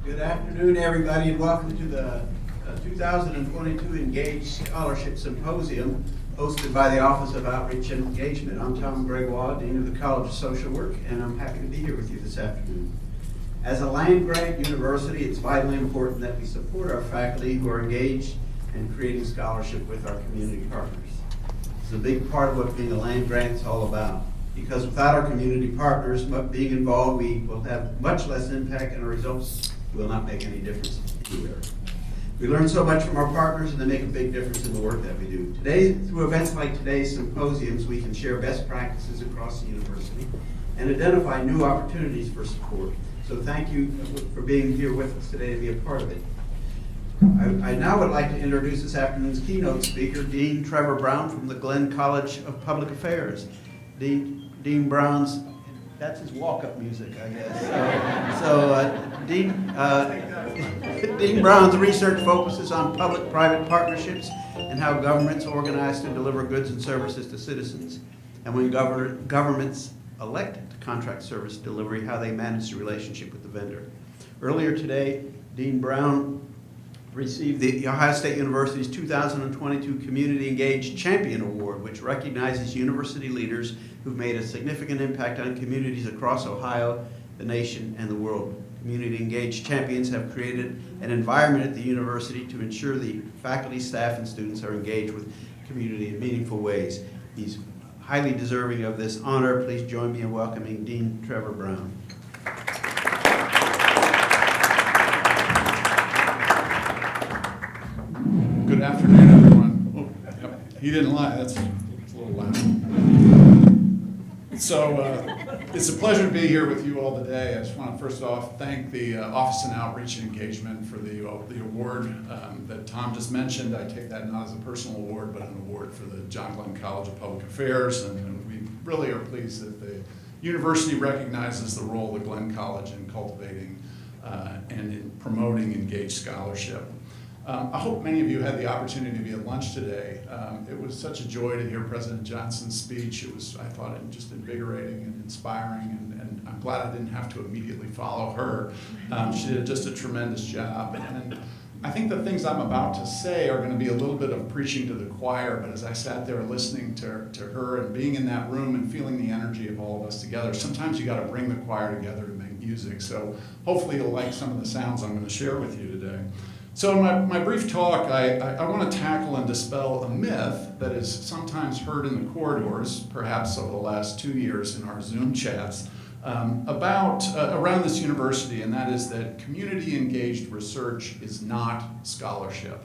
Good afternoon, everybody, and welcome to the 2022 Engaged Scholarship Symposium hosted by the Office of Outreach and Engagement. I'm Tom Gregoire, Dean of the College of Social Work, and I'm happy to be here with you this afternoon. As a land-grant university, it's vitally important that we support our faculty who are engaged in creating scholarship with our community partners. It's a big part of what being a land-grant is all about. Because without our community partners being involved, we will have much less impact and our results will not make any difference anywhere. We learn so much from our partners and they make a big difference in the work that we do. Today, through events like today's symposiums, we can share best practices across the university and identify new opportunities for support. So thank you for being here with us today to be a part of it. I now would like to introduce this afternoon's keynote speaker, Dean Trevor Brown from the Glenn College of Public Affairs. Dean Brown's, that's his walk-up music, I guess. Dean Brown's research focuses on public-private partnerships and how governments organize to deliver goods and services to citizens. And when governments elect to contract service delivery, how they manage the relationship with the vendor. Earlier today, Dean Brown received the Ohio State University's 2022 Community Engaged Champion Award, which recognizes university leaders who've made a significant impact on communities across Ohio, the nation, and the world. Community Engaged Champions have created an environment at the university to ensure the faculty, staff, and students are engaged with community in meaningful ways. He's highly deserving of this honor. Please join me in welcoming Dean Trevor Brown. Good afternoon, everyone. Oh, yep. He didn't lie. That's a little loud. So it's a pleasure to be here with you all today. I just want to first off thank the Office of Outreach and Engagement for the award that Tom just mentioned. I take that not as a personal award, but an award for the John Glenn College of Public Affairs, and we really are pleased that the university recognizes the role of the Glenn College in cultivating and in promoting engaged scholarship. I hope many of you had the opportunity to be at lunch today. It was such a joy to hear President Johnson's speech. It was, I thought, just invigorating and inspiring, and I'm glad I didn't have to immediately follow her. She did just a tremendous job. And I think the things I'm about to say are going to be a little bit of preaching to the choir, but as I sat there listening to her and being in that room and feeling the energy of all of us together, sometimes you got to bring the choir together to make music. So hopefully you'll like some of the sounds I'm going to share with you today. So in my brief talk, I want to tackle and dispel a myth that is sometimes heard in the corridors, perhaps over the last 2 years in our Zoom chats, around this university, and that is that community-engaged research is not scholarship.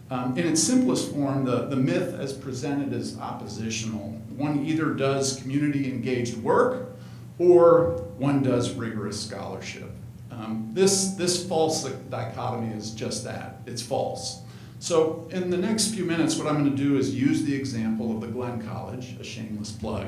In its simplest form, the myth as presented is oppositional. One either does community-engaged work or one does rigorous scholarship. This false dichotomy is just that. It's false. So in the next few minutes, what I'm going to do is use the example of the Glenn College, a shameless plug,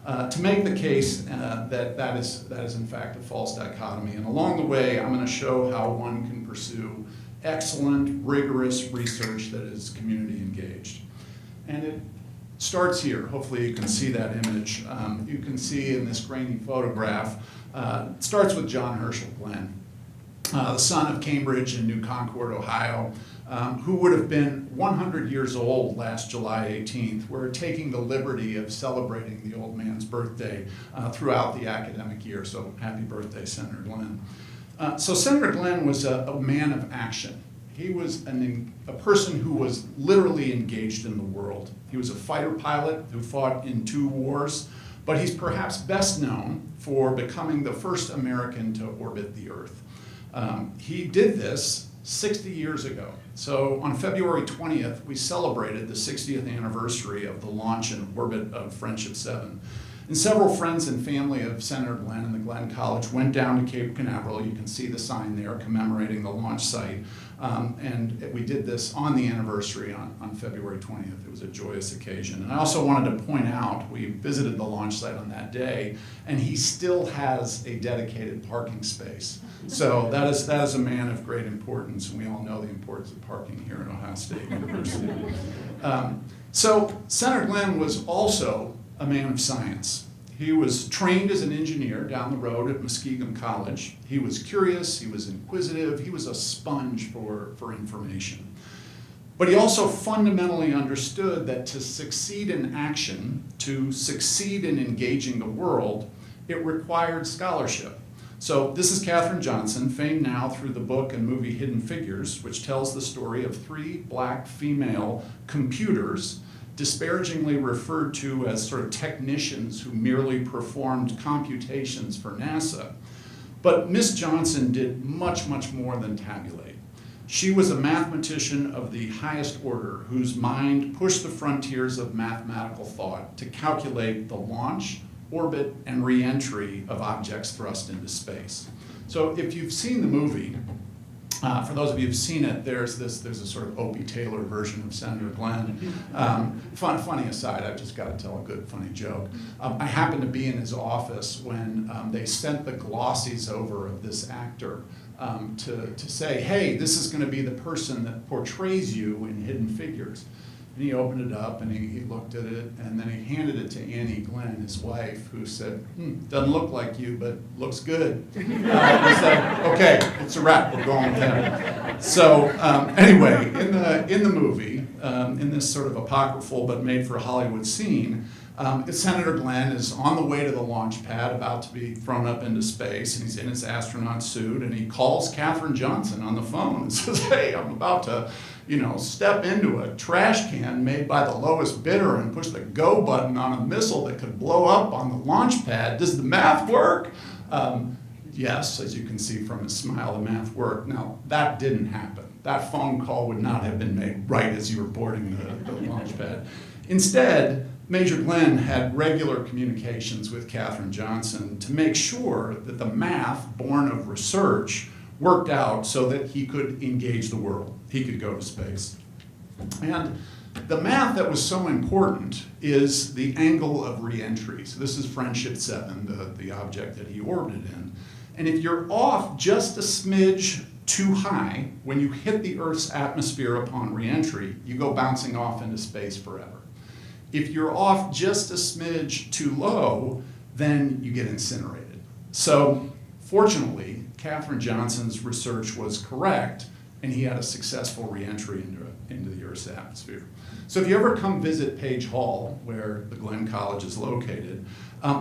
to make the case that is in fact a false dichotomy. And along the way, I'm going to show how one can pursue excellent, rigorous research that is community engaged. And it starts here. Hopefully you can see that image. You can see in this grainy photograph, it starts with John Herschel Glenn, the son of Cambridge and New Concord, Ohio, who would have been 100 years old last July 18th. We're taking the liberty of celebrating the old man's birthday throughout the academic year, so happy birthday, Senator Glenn. So Senator Glenn was a man of action. He was a person who was literally engaged in the world. He was a fighter pilot who fought in 2 wars, but he's perhaps best known for becoming the first American to orbit the Earth. He did this 60 years ago. So on February 20th, we celebrated the 60th anniversary of the launch and orbit of Friendship 7. And several friends and family of Senator Glenn and the Glenn College went down to Cape Canaveral. You can see the sign there commemorating the launch site. And we did this on the anniversary on February 20th. It was a joyous occasion. And I also wanted to point out, we visited the launch site on that day, and he still has a dedicated parking space. So that is a man of great importance, and we all know the importance of parking here at Ohio State University. So Senator Glenn was also a man of science. He was trained as an engineer down the road at Muskegon College. He was curious, he was inquisitive, he was a sponge for information. But he also fundamentally understood that to succeed in action, to succeed in engaging the world, it required scholarship. So this is Katherine Johnson, famed now through the book and movie Hidden Figures, which tells the story of 3 black female computers, disparagingly referred to as sort of technicians who merely performed computations for NASA. But Miss Johnson did much, much more than tabulate. She was a mathematician of the highest order whose mind pushed the frontiers of mathematical thought to calculate the launch, orbit, and re-entry of objects thrust into space. So if you've seen the movie, for those of you who've seen it, there's a sort of Opie Taylor version of Senator Glenn. Funny aside, I've just got to tell a good funny joke. I happened to be in his office when they sent the glossies over of this actor to say, hey, this is going to be the person that portrays you in Hidden Figures. And he opened it up and he looked at it and then he handed it to Annie Glenn, his wife, who said, doesn't look like you, but looks good. He said, okay, it's a wrap, we're going with him. So anyway, in the movie, in this sort of apocryphal but made for Hollywood scene, Senator Glenn is on the way to the launch pad, about to be thrown up into space, and he's in his astronaut suit, and he calls Katherine Johnson on the phone and says, hey, I'm about to, step into a trash can made by the lowest bidder and push the go button on a missile that could blow up on the launch pad. Does the math work? Yes, as you can see from his smile, the math worked. Now, that didn't happen. That phone call would not have been made right as you were boarding the launch pad. Instead, Major Glenn had regular communications with Katherine Johnson to make sure that the math, born of research, worked out so that he could engage the world. He could go to space. And the math that was so important is the angle of re-entry. So this is Friendship 7, the object that he orbited in. And if you're off just a smidge too high, when you hit the Earth's atmosphere upon re-entry, you go bouncing off into space forever. If you're off just a smidge too low, then you get incinerated. So fortunately, Katherine Johnson's research was correct, and he had a successful re-entry into the Earth's atmosphere. So if you ever come visit Page Hall, where the Glenn College is located,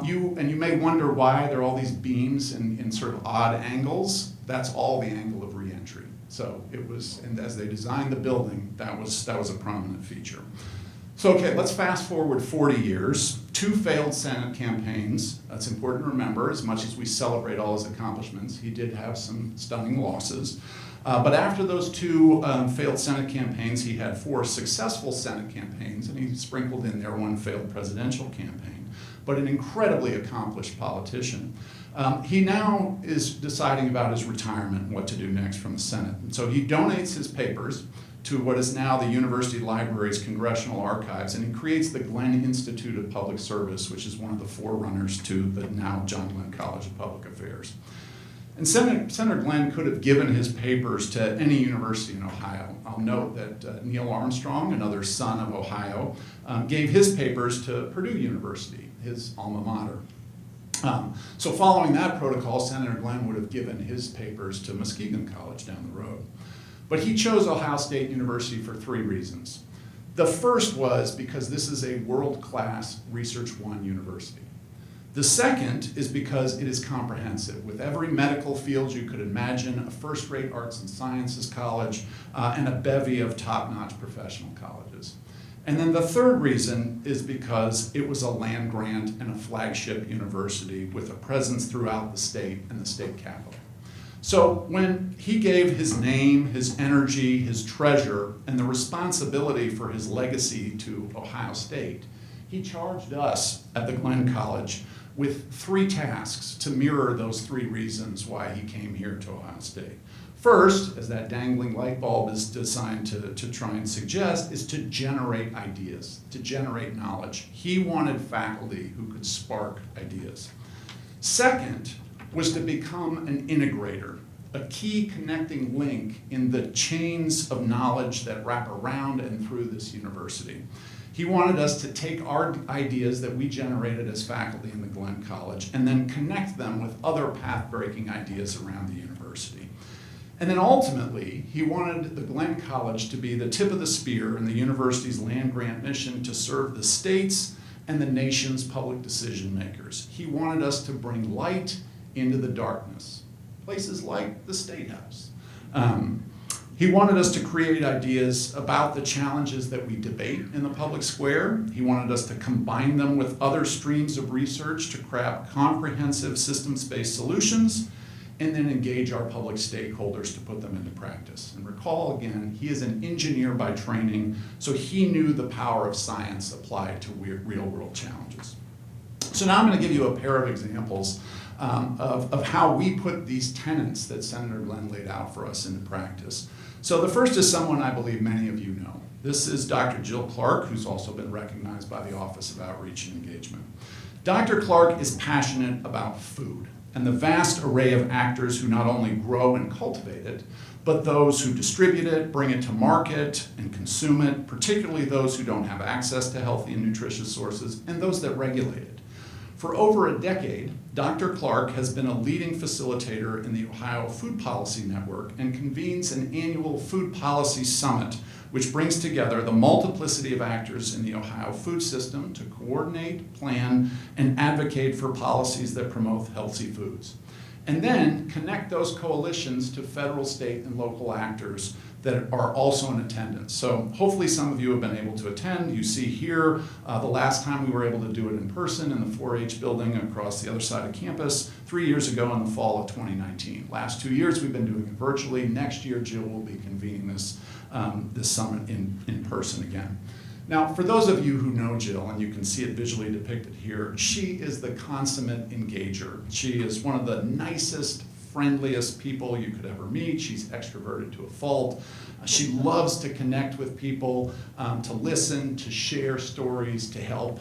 you may wonder why there are all these beams in sort of odd angles. That's all the angle of re-entry. So it was, and as they designed the building, that was a prominent feature. So, okay, let's fast forward 40 years, 2 failed Senate campaigns. That's important to remember. As much as we celebrate all his accomplishments, he did have some stunning losses. But after those 2 failed Senate campaigns, he had 4 successful Senate campaigns, and he sprinkled in there 1 failed presidential campaign. But an incredibly accomplished politician. He now is deciding about his retirement and what to do next from the Senate. And so he donates his papers to what is now the University Library's Congressional Archives, and he creates the Glenn Institute of Public Service, which is one of the forerunners to the now John Glenn College of Public Affairs. And Senator Glenn could have given his papers to any university in Ohio. I'll note that Neil Armstrong, another son of Ohio, gave his papers to Purdue University, his alma mater. So following that protocol, Senator Glenn would have given his papers to Muskegon College down the road. But he chose Ohio State University for 3 reasons. The first was because this is a world-class Research One university. The second is because it is comprehensive, with every medical field you could imagine, a first-rate arts and sciences college, and a bevy of top-notch professional colleges. And then the third reason is because it was a land grant and a flagship university with a presence throughout the state and the state capital. So when he gave his name, his energy, his treasure, and the responsibility for his legacy to Ohio State, he charged us at the Glenn College with 3 tasks to mirror those 3 reasons why he came here to Ohio State. First, as that dangling light bulb is designed to try and suggest, is to generate ideas, to generate knowledge. He wanted faculty who could spark ideas. Second, was to become an integrator, a key connecting link in the chains of knowledge that wrap around and through this university. He wanted us to take our ideas that we generated as faculty in the Glenn College and then connect them with other path-breaking ideas around the university. And then ultimately, he wanted the Glenn College to be the tip of the spear in the university's land-grant mission to serve the states and the nation's public decision makers. He wanted us to bring light into the darkness, places like the State House. He wanted us to create ideas about the challenges that we debate in the public square. He wanted us to combine them with other streams of research to craft comprehensive systems-based solutions, and then engage our public stakeholders to put them into practice. And recall again, he is an engineer by training, so he knew the power of science applied to real-world challenges. So now I'm going to give you a pair of examples of how we put these tenets that Senator Glenn laid out for us into practice. So the first is someone I believe many of you know. This is Dr. Jill Clark, who's also been recognized by the Office of Outreach and Engagement. Dr. Clark is passionate about food and the vast array of actors who not only grow and cultivate it, but those who distribute it, bring it to market, and consume it, particularly those who don't have access to healthy and nutritious sources, and those that regulate it. For over a decade, Dr. Clark has been a leading facilitator in the Ohio Food Policy Network and convenes an annual food policy summit, which brings together the multiplicity of actors in the Ohio food system to coordinate, plan, and advocate for policies that promote healthy foods. And then connect those coalitions to federal, state, and local actors that are also in attendance. So hopefully some of you have been able to attend. You see here the last time we were able to do it in person in the 4-H building across the other side of campus 3 years ago in the fall of 2019. Last 2 years we've been doing it virtually. Next year Jill will be convening this summit in person again. Now, for those of you who know Jill, and you can see it visually depicted here, she is the consummate engager. She is one of the nicest, friendliest people you could ever meet. She's extroverted to a fault. She loves to connect with people, to listen, to share stories, to help.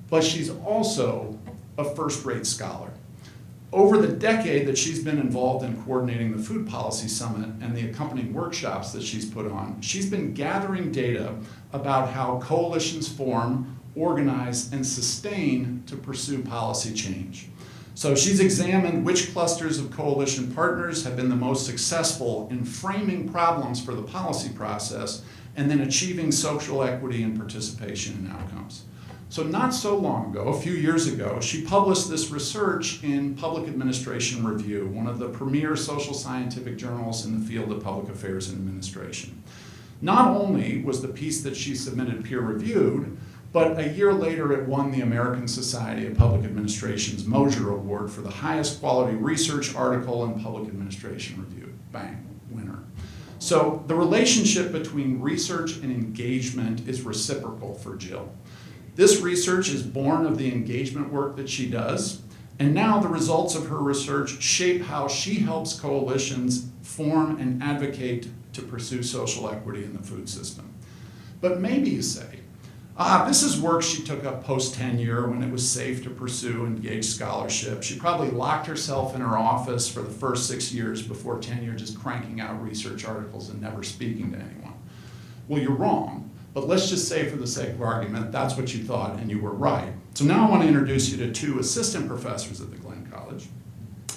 But she's also a first-rate scholar. Over the decade that she's been involved in coordinating the Food Policy Summit and the accompanying workshops that she's put on, she's been gathering data about how coalitions form, organize, and sustain to pursue policy change. So she's examined which clusters of coalition partners have been the most successful in framing problems for the policy process and then achieving social equity and participation in outcomes. So not so long ago, a few years ago, she published this research in Public Administration Review, one of the premier social scientific journals in the field of public affairs and administration. Not only was the piece that she submitted peer-reviewed, but a year later it won the American Society of Public Administration's Mosier Award for the highest quality research article in Public Administration Review. Bang, winner. So the relationship between research and engagement is reciprocal for Jill. This research is born of the engagement work that she does, and now the results of her research shape how she helps coalitions form and advocate to pursue social equity in the food system. But maybe you say, this is work she took up post-tenure when it was safe to pursue Engaged Scholarship. She probably locked herself in her office for the first 6 years before tenure, just cranking out research articles and never speaking to anyone. Well, you're wrong. But let's just say for the sake of argument, that's what you thought and you were right. So now I want to introduce you to two assistant professors at the Glenn College,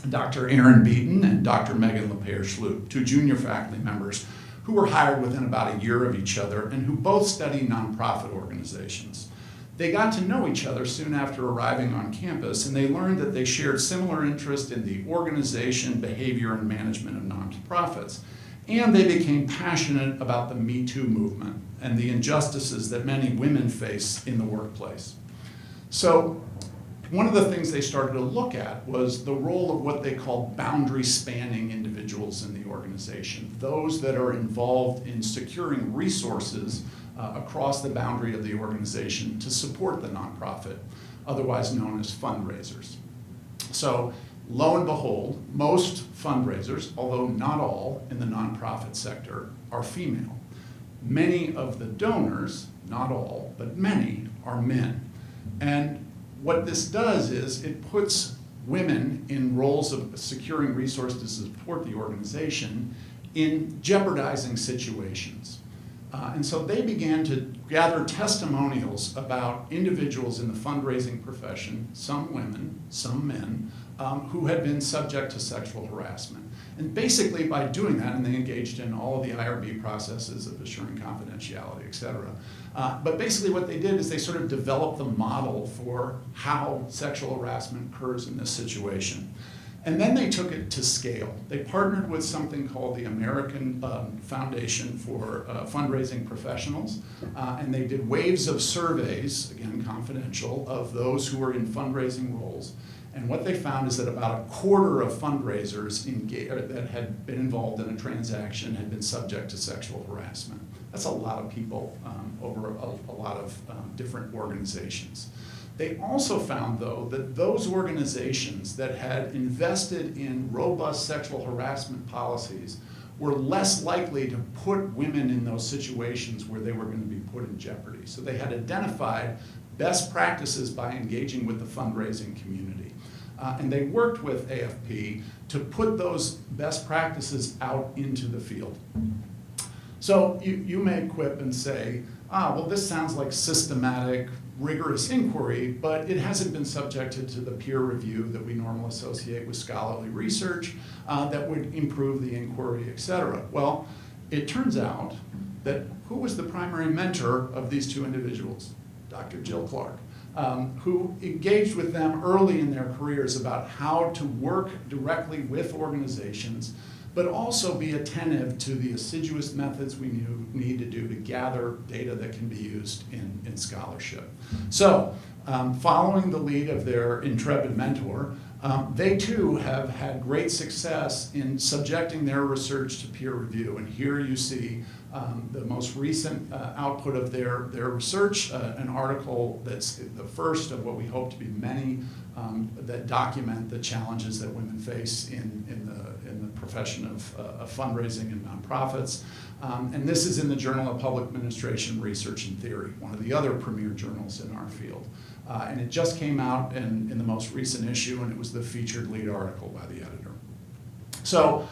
Dr. Aaron Beaton and Dr. Megan LePere-Schloop, two junior faculty members who were hired within about a year of each other and who both study nonprofit organizations. They got to know each other soon after arriving on campus, and they learned that they shared similar interest in the organization, behavior, and management of nonprofits. And they became passionate about the Me Too movement and the injustices that many women face in the workplace. So one of the things they started to look at was the role of what they called boundary spanning individuals in the organization, those that are involved in securing resources across the boundary of the organization to support the nonprofit, otherwise known as fundraisers. So lo and behold, most fundraisers, although not all in the nonprofit sector, are female. Many of the donors, not all, but many, are men. And what this does is it puts women in roles of securing resources to support the organization in jeopardizing situations. And so they began to gather testimonials about individuals in the fundraising profession, some women, some men, who had been subject to sexual harassment. And basically by doing that, and they engaged in all of the IRB processes of assuring confidentiality, et cetera. But basically what they did is they sort of developed the model for how sexual harassment occurs in this situation. And then they took it to scale. They partnered with something called the American Foundation for Fundraising Professionals, and they did waves of surveys, again confidential, of those who were in fundraising roles. And what they found is that about a quarter of fundraisers that had been involved in a transaction had been subject to sexual harassment. That's a lot of people over a lot of different organizations. They also found, though, that those organizations that had invested in robust sexual harassment policies were less likely to put women in those situations where they were going to be put in jeopardy. So they had identified best practices by engaging with the fundraising community. And they worked with AFP to put those best practices out into the field. So you may quip and say, well, this sounds like systematic, rigorous inquiry, but it hasn't been subjected to the peer review that we normally associate with scholarly research that would improve the inquiry, et cetera. Well, it turns out that who was the primary mentor of these two individuals? Dr. Jill Clark, who engaged with them early in their careers about how to work directly with organizations, but also be attentive to the assiduous methods we need to do to gather data that can be used in scholarship. So, following the lead of their intrepid mentor, they too have had great success in subjecting their research to peer review. And here you see the most recent output of their research, an article that's the first of what we hope to be many that document the challenges that women face in the profession of fundraising and nonprofits. And this is in the Journal of Public Administration Research and Theory, one of the other premier journals in our field. And it just came out in the most recent issue, and it was the featured lead article by the editor. So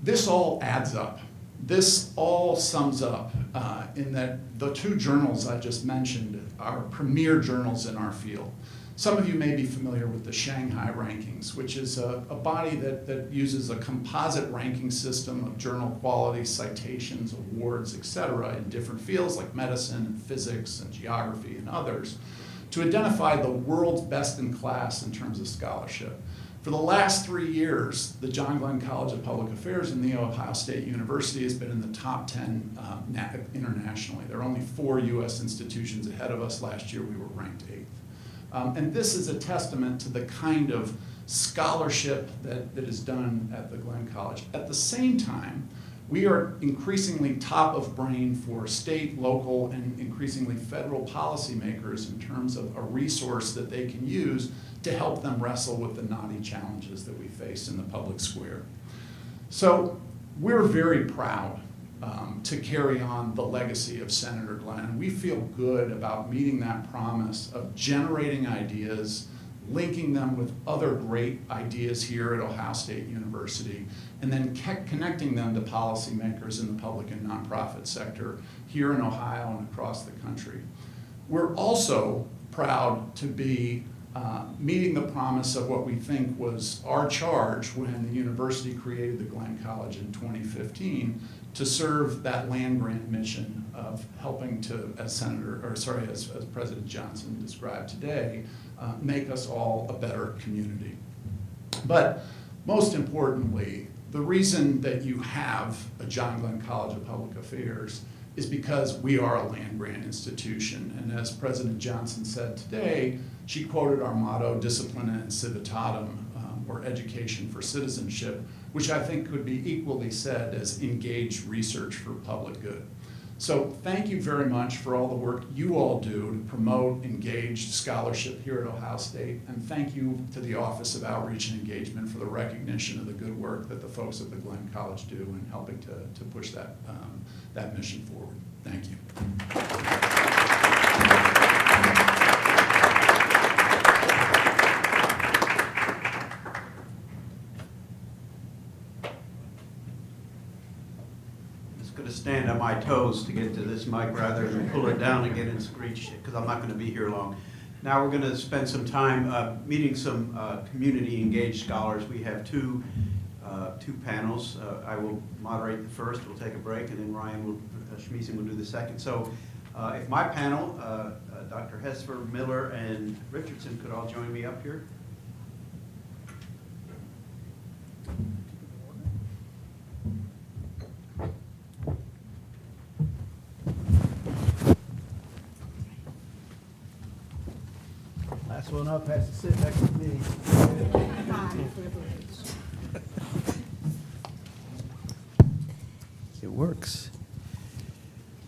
this all adds up. This all sums up in that the two journals I just mentioned are premier journals in our field. Some of you may be familiar with the Shanghai rankings, which is a body that uses a composite ranking system of journal quality, citations, awards, et cetera, in different fields like medicine, and physics, and geography, and others, to identify the world's best in class in terms of scholarship. For the last 3 years, the John Glenn College of Public Affairs and The Ohio State University has been in the top 10 internationally. There are only 4 US institutions ahead of us. Last year we were ranked 8th. And this is a testament to the kind of scholarship that is done at the Glenn College. At the same time, we are increasingly top of brain for state, local, and increasingly federal policymakers in terms of a resource that they can use to help them wrestle with the knotty challenges that we face in the public square. So we're very proud to carry on the legacy of Senator Glenn. We feel good about meeting that promise of generating ideas, linking them with other great ideas here at Ohio State University, and then connecting them to policymakers in the public and nonprofit sector here in Ohio and across the country. We're also proud to be meeting the promise of what we think was our charge when the university created the Glenn College in 2015 to serve that land grant mission of helping to, as President Johnson described today, make us all a better community. But most importantly, the reason that you have a John Glenn College of Public Affairs is because we are a land grant institution. And as President Johnson said today, she quoted our motto, Disciplina in Civitatem, or education for citizenship, which I think could be equally said as engaged research for public good. So thank you very much for all the work you all do to promote engaged scholarship here at Ohio State, and thank you to the Office of Outreach and Engagement for the recognition of the good work that the folks at the Glenn College do in helping to push that, that mission forward. Thank you. Ms. going to stand on my toes to get to this mic rather than pull it down again and screech, because I'm not going to be here long. Now we're going to spend some time meeting some community engaged scholars. We have two panels. I will moderate the first, we'll take a break, and then Ryan Schmiesen will do the second. So if my panel, Dr. Hesfer, Miller, and Richardson could all join me up here. Last one up has to sit next to me. It works.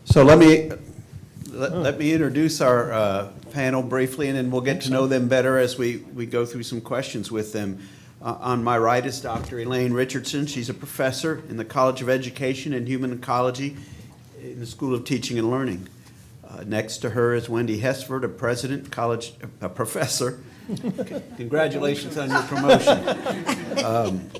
So let me introduce our panel briefly, and then we'll get to know them better as we go through some questions with them. On my right is Dr. Elaine Richardson. She's a professor in the College of Education and Human Ecology in the School of Teaching and Learning. Next to her is Wendy Hesford, a professor. Congratulations on your promotion.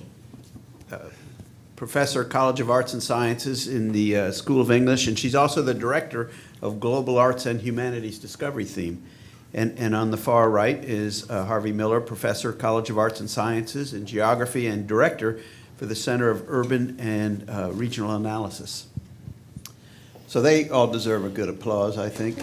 Professor, College of Arts and Sciences in the School of English, and she's also the director of Global Arts and Humanities Discovery Theme. And on the far right is Harvey Miller, Professor, College of Arts and Sciences in Geography and Director for the Center of Urban and Regional Analysis. So they all deserve a good applause, I think.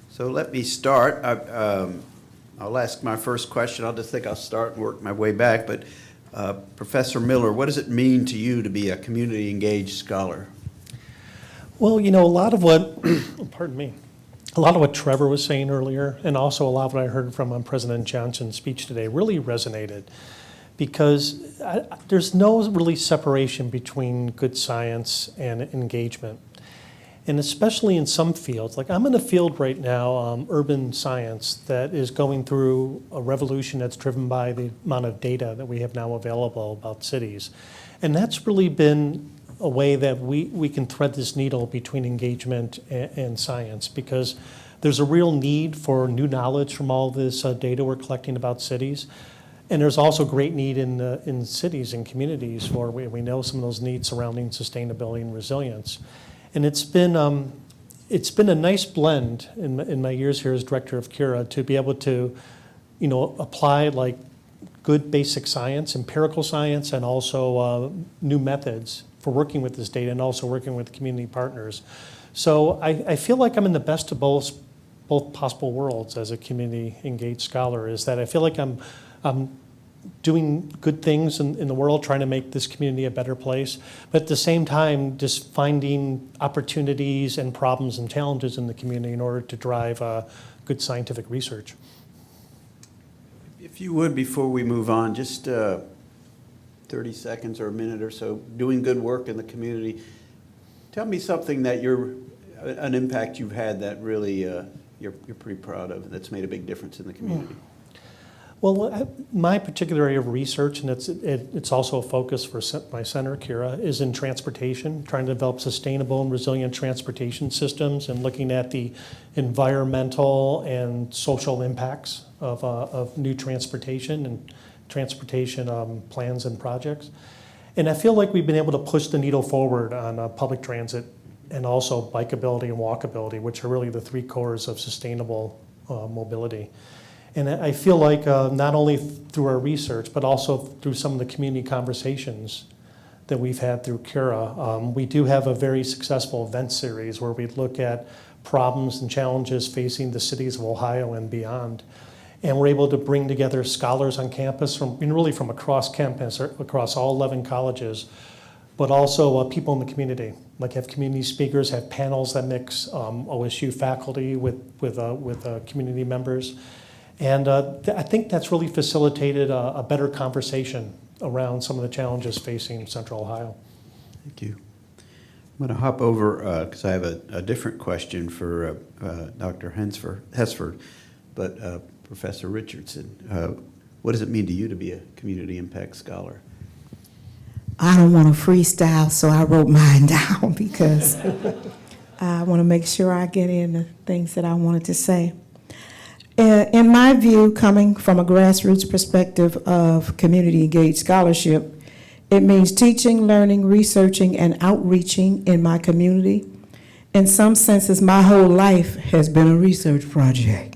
So let me start. I'll ask my first question. I'll start and work my way back. But Professor Miller, what does it mean to you to be a community engaged scholar? Well, a lot of what, pardon me, a lot of what Trevor was saying earlier, and also a lot of what I heard from President Johnson's speech today really resonated. Because there's no really separation between good science and engagement. And especially in some fields, like I'm in a field right now, urban science, that is going through a revolution that's driven by the amount of data that we have now available about cities. And that's really been a way that we can thread this needle between engagement and science, because there's a real need for new knowledge from all this data we're collecting about cities. And there's also great need in cities and communities for, we know some of those needs surrounding sustainability and resilience. And it's been a nice blend in my years here as director of Cura to be able to, apply like good basic science, empirical science, and also new methods for working with this data and also working with community partners. So I feel like I'm in the best of both possible worlds as a community engaged scholar, is that I feel like I'm doing good things in the world, trying to make this community a better place, but at the same time, just finding opportunities and problems and challenges in the community in order to drive good scientific research. If you would, before we move on, just 30 seconds or a minute or so, doing good work in the community, tell me something that an impact you've had that really you're pretty proud of, that's made a big difference in the community. Well, my particular area of research, and it's also a focus for my center, Cura, is in transportation, trying to develop sustainable and resilient transportation systems and looking at the environmental and social impacts of new transportation and transportation plans and projects. And I feel like we've been able to push the needle forward on public transit and also bikeability and walkability, which are really the three cores of sustainable mobility. And I feel like not only through our research, but also through some of the community conversations that we've had through Cura, we do have a very successful event series where we look at problems and challenges facing the cities of Ohio and beyond. And we're able to bring together scholars on campus from across campus, across all 11 colleges, but also people in the community, like have community speakers, have panels that mix OSU faculty with community members. And I think that's really facilitated a better conversation around some of the challenges facing Central Ohio. Thank you. I'm going to hop over because I have a different question for Dr. Hesford, but Professor Richardson, what does it mean to you to be a community impact scholar? I don't want to freestyle, so I wrote mine down because I want to make sure I get in the things that I wanted to say. In In my view, coming from a grassroots perspective of community engaged scholarship, it means teaching, learning, researching, and outreaching in my community. In some senses, my whole life has been a research project.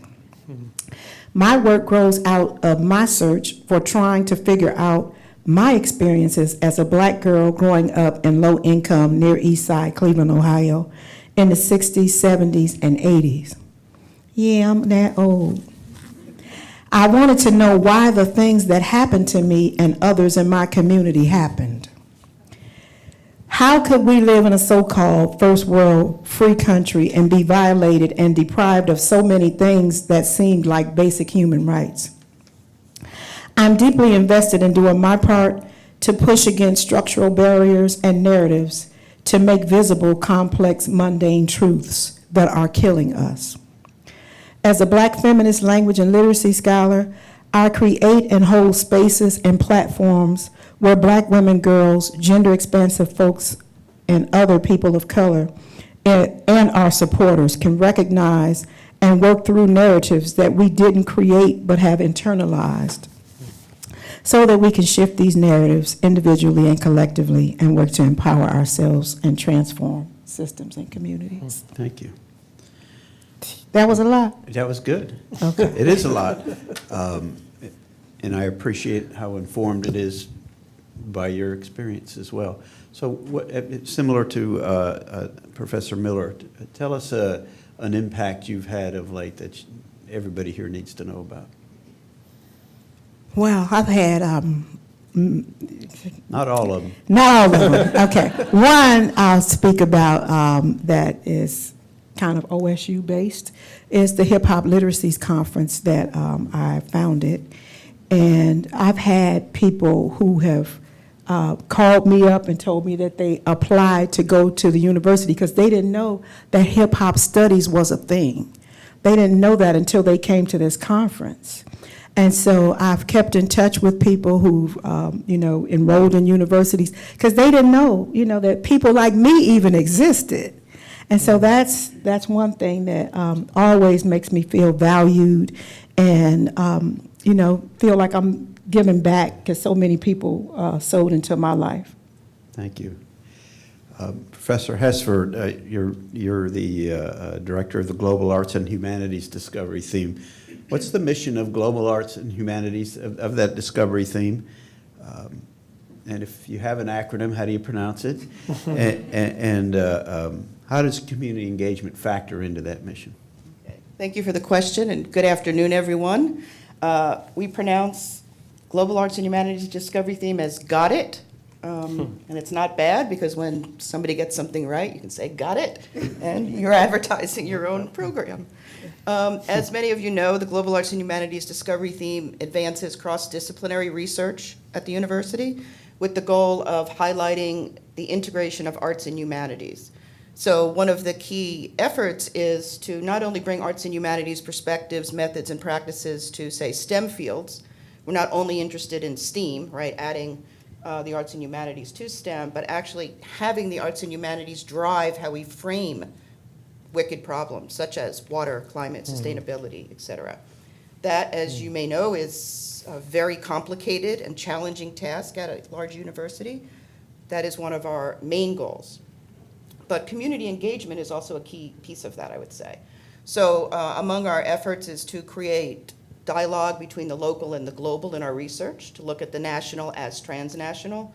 My work grows out of my search for trying to figure out my experiences as a Black girl growing up in low-income, Near East Side, Cleveland, Ohio, in the 60s, 70s, and 80s. Yeah, I'm that old. I wanted to know why the things that happened to me and others in my community happened. How could we live in a so-called first world free country and be violated and deprived of so many things that seemed like basic human rights? I'm deeply invested in doing my part to push against structural barriers and narratives to make visible complex, mundane truths that are killing us. As a Black feminist language and literacy scholar, I create and hold spaces and platforms where Black women, girls, gender-expansive folks, and other people of color and our supporters can recognize and work through narratives that we didn't create but have internalized, so that we can shift these narratives individually and collectively and work to empower ourselves and transform systems and communities. Thank you. That was a lot. That was good. Okay. It is a lot. And I appreciate how informed it is by your experience as well. So similar to Professor Miller, tell us an impact you've had of late that everybody here needs to know about. Well, I've had, Not all of them. not all of them, okay. One I'll speak about that is kind of OSU based, is the Hip Hop Literacies Conference that I founded. And I've had people who have called me up and told me that they applied to go to the university because they didn't know that hip hop studies was a thing. They didn't know that until they came to this conference. And so I've kept in touch with people who've, enrolled in universities because they didn't know, that people like me even existed. And so that's one thing that always makes me feel valued and, feel like I'm giving back because so many people sewed into my life. Thank you. Professor Hesford, you're the director of the Global Arts and Humanities Discovery Theme. What's the mission of Global Arts and Humanities, of that discovery theme? And if you have an acronym, how do you pronounce it? and how does community engagement factor into that mission? Okay. Thank you for the question, and good afternoon, everyone. We pronounce Global Arts and Humanities Discovery Theme as Got It. And it's not bad because when somebody gets something right, you can say, got it, and you're advertising your own program. As many of you know, the Global Arts and Humanities Discovery Theme advances cross-disciplinary research at the university with the goal of highlighting the integration of arts and humanities. So one of the key efforts is to not only bring arts and humanities perspectives, methods, and practices to, say, STEM fields. We're not only interested in STEAM, right, adding the arts and humanities to STEM, but actually having the arts and humanities drive how we frame wicked problems, such as water, climate, sustainability, et cetera. That, as you may know, is a very complicated and challenging task at a large university. That is one of our main goals. But community engagement is also a key piece of that, I would say. So among our efforts is to create dialogue between the local and the global in our research, to look at the national as transnational,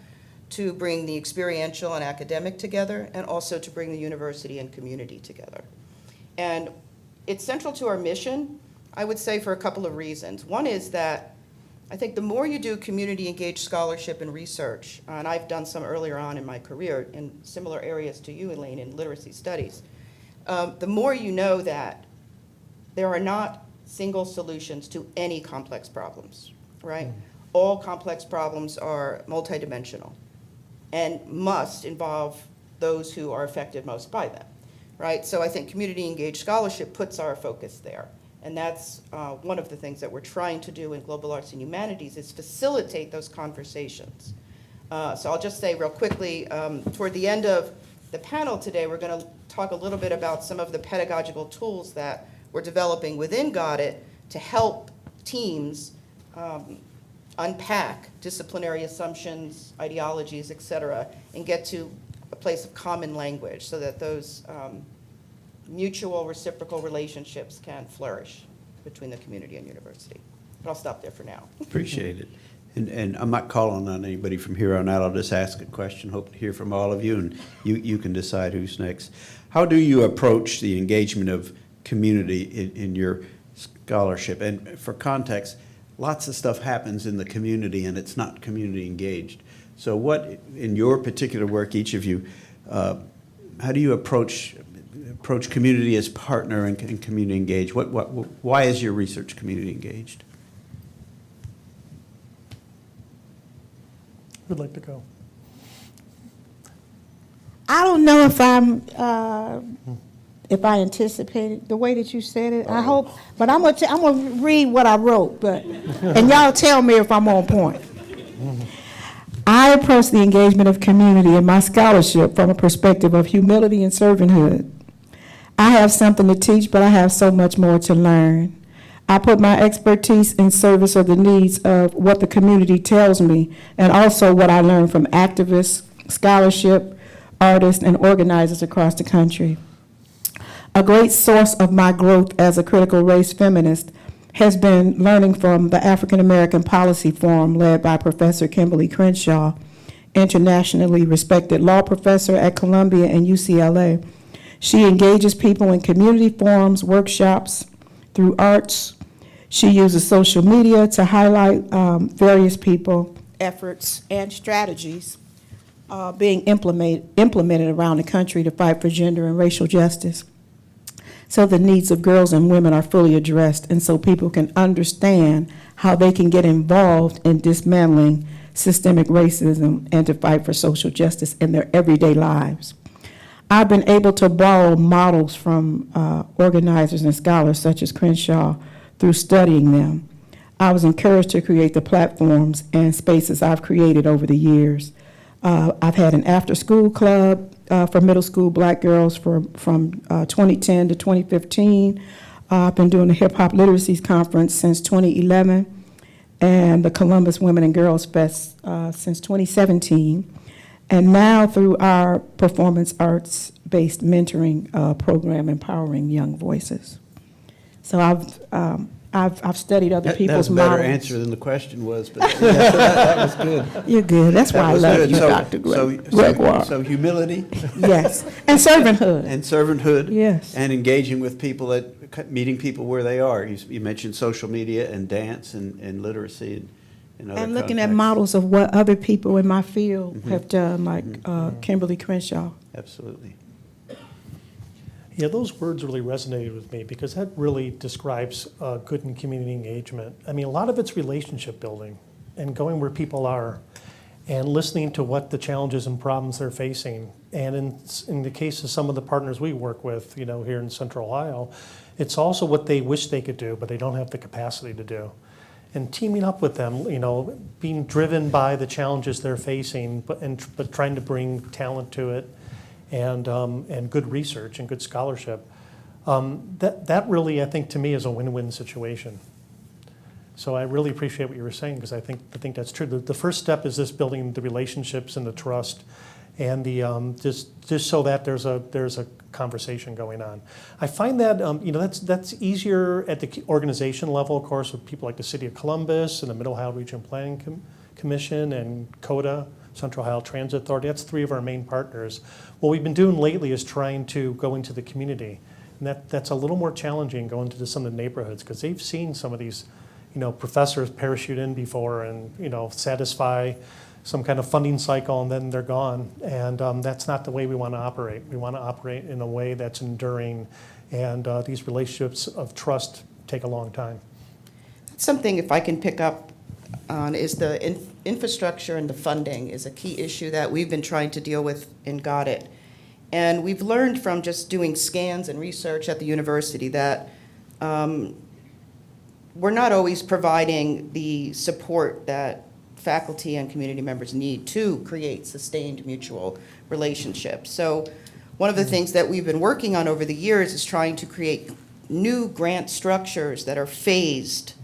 to bring the experiential and academic together, and also to bring the university and community together. And it's central to our mission, I would say, for a couple of reasons. One is that I think the more you do community engaged scholarship and research, and I've done some earlier on in my career in similar areas to you, Elaine, in literacy studies, the more you know that there are not single solutions to any complex problems, right? All complex problems are multidimensional and must involve those who are affected most by them, right? So I think community engaged scholarship puts our focus there. And that's one of the things that we're trying to do in Global Arts and Humanities is facilitate those conversations. So I'll just say real quickly, toward the end of the panel today, we're going to talk a little bit about some of the pedagogical tools that we're developing within Got It to help teams unpack disciplinary assumptions, ideologies, et cetera, and get to a place of common language so that those mutual reciprocal relationships can flourish between the community and university. But I'll stop there for now. Appreciate it. And I'm not calling on anybody from here on out. I'll just ask a question, hope to hear from all of you, and you can decide who's next. How do you approach the engagement of community in your scholarship? And for context, lots of stuff happens in the community and it's not community engaged. So what, in your particular work, each of you, how do you approach community as partner and community engaged? Why is your research community engaged? Who'd like to go? I don't know if I anticipated the way that you said it. I hope, but I'm gonna read what I wrote, and y'all tell me if I'm on point. I approach the engagement of community in my scholarship from a perspective of humility and servanthood. I have something to teach, but I have so much more to learn. I put my expertise in service of the needs of what the community tells me, and also what I learn from activists, scholarship, artists, and organizers across the country. A great source of my growth as a critical race feminist has been learning from the African American Policy Forum led by Professor Kimberly Crenshaw, internationally respected law professor at Columbia and UCLA. She engages people in community forums, workshops, through arts. She uses social media to highlight various people, efforts, and strategies being implemented around the country to fight for gender and racial justice, so the needs of girls and women are fully addressed, and so people can understand how they can get involved in dismantling systemic racism and to fight for social justice in their everyday lives. I've been able to borrow models from organizers and scholars such as Crenshaw through studying them. I was encouraged to create the platforms and spaces I've created over the years. I've had an after-school club for middle school black girls from 2010 to 2015. I've been doing the Hip Hop Literacies Conference since 2011 and the Columbus Women and Girls Fest since 2017. And now through our performance arts-based mentoring program, Empowering Young Voices. So I've studied other people's models. That was a better answer than the question was, but that was good. You're good. That's why I love you, Dr. Gregoire. So humility. Yes, and servanthood. And servanthood. Yes. And engaging with people, meeting people where they are. You mentioned social media and dance and literacy and other And looking contexts. at models of what other people in my field have done, like Kimberly Crenshaw. Absolutely. Yeah, those words really resonated with me because that really describes good and community engagement. I mean, a lot of it's relationship building and going where people are and listening to what the challenges and problems they're facing. And in the case of some of the partners we work with, here in Central Ohio, it's also what they wish they could do, but they don't have the capacity to do. And teaming up with them, being driven by the challenges they're facing, but trying to bring talent to it. And good research and good scholarship. That really, I think, to me, is a win-win situation. So I really appreciate what you were saying because I think that's true. The first step is this building the relationships and the trust, and the just so that there's a conversation going on. I find that that's easier at the organization level, of course, with people like the City of Columbus and the Middle Ohio Region Planning Commission and CODA. Central Ohio Transit Authority. That's three of our main partners. What we've been doing lately is trying to go into the community. And that's a little more challenging going to some of the neighborhoods because they've seen some of these, professors parachute in before and, satisfy some kind of funding cycle and then they're gone. And that's not the way we want to operate. We want to operate in a way that's enduring and these relationships of trust take a long time. Something, if I can pick up on, is the infrastructure and the funding is a key issue that we've been trying to deal with in Got It. And we've learned from just doing scans and research at the university that we're not always providing the support that faculty and community members need to create sustained mutual relationships. So one of the things that we've been working on over the years is trying to create new grant structures that are phased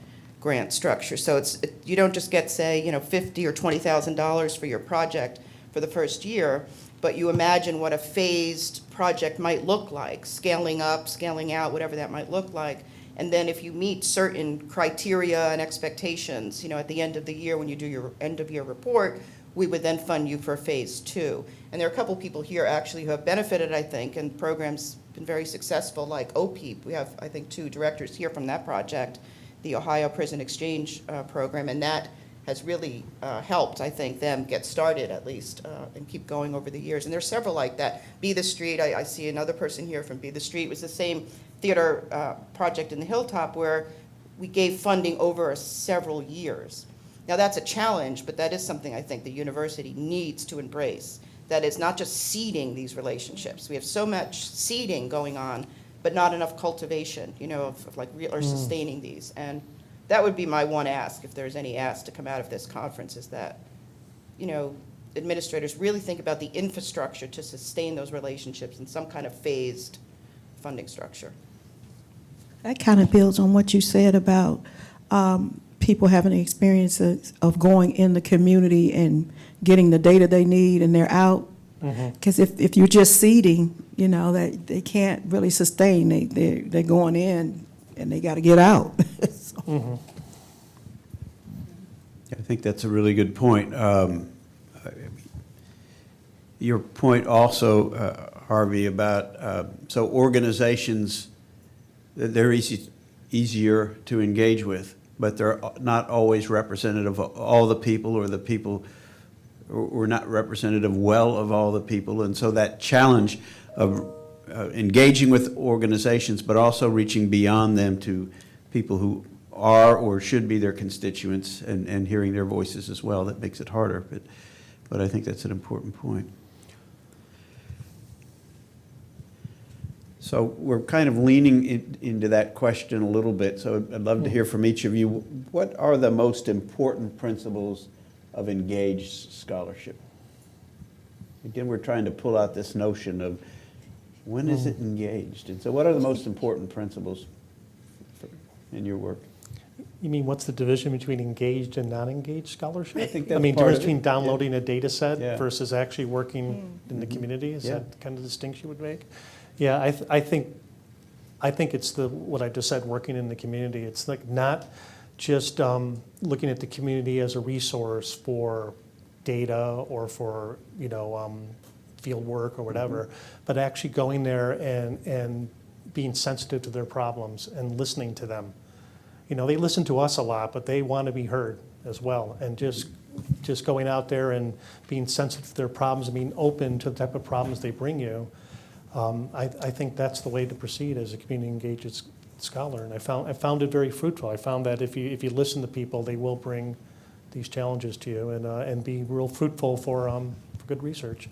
grant structures. So you don't just get, say, $50,000 or $20,000 for your project for the first year, but you imagine what a phased project might look like, scaling up, scaling out, whatever that might look like. And then if you meet certain criteria and expectations, at the end of the year when you do your end of year report, we would then fund you for phase 2. And there are a couple people here actually who have benefited, I think, and programs been very successful, like OPEEP. We have, I think, 2 directors here from that project, the Ohio Prison Exchange Program, and that has really helped, I think, them get started at least and keep going over the years. And there's several like that. Be the Street, I see another person here from Be the Street. It was the same theater project in the Hilltop where we gave funding over several years. Now that's a challenge, but that is something I think the university needs to embrace. That is not just seeding these relationships. We have so much seeding going on, but not enough cultivation, of like real or sustaining these. And that would be my one ask, if there's any ask to come out of this conference, is that, administrators really think about the infrastructure to sustain those relationships in some kind of phased funding structure. That kind of builds on what you said about people having the experiences of going in the community and getting the data they need, and they're out. Because if you're just seeding, that they can't really sustain. They're going in and they got to get out. So. I think that's a really good point. Your point also, Harvey, about so organizations, they're easier to engage with, but they're not always representative of all the people, or the people were not representative well of all the people. And so that challenge of engaging with organizations, but also reaching beyond them to people who are or should be their constituents, and hearing their voices as well, that makes it harder. But I think that's an important point. So we're kind of leaning into that question a little bit, so I'd love to hear from each of you. What are the most important principles of engaged scholarship? Again, we're trying to pull out this notion of when is it engaged? And so what are the most important principles in your work? You mean what's the division between engaged and non-engaged scholarship? I think that's difference part of it. between downloading a data set Yeah. versus actually working in the community? Is Yeah. that kind of the distinction you would make? Yeah, I think it's what I just said, working in the community. It's like not just looking at the community as a resource for data or for field work or whatever, but actually going there and being sensitive to their problems and listening to them. They listen to us a lot, but they want to be heard as well. And just going out there and being sensitive to their problems and being open to the type of problems they bring you. I think that's the way to proceed as a community engaged scholar, and I found it very fruitful. I found that if you listen to people, they will bring these challenges to you and be real fruitful for good research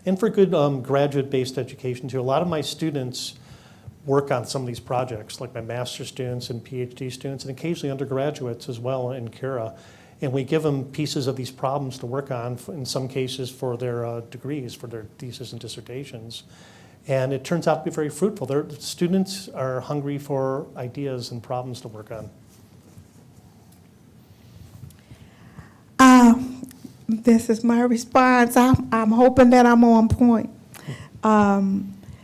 and for good graduate-based education too. A lot of my students work on some of these projects, like my master's students and PhD students, and occasionally undergraduates as well in Cura. And we give them pieces of these problems to work on, in some cases for their degrees, for their thesis and dissertations. And it turns out to be very fruitful. The students are hungry for ideas and problems to work on. This is my response. I'm hoping that I'm on point.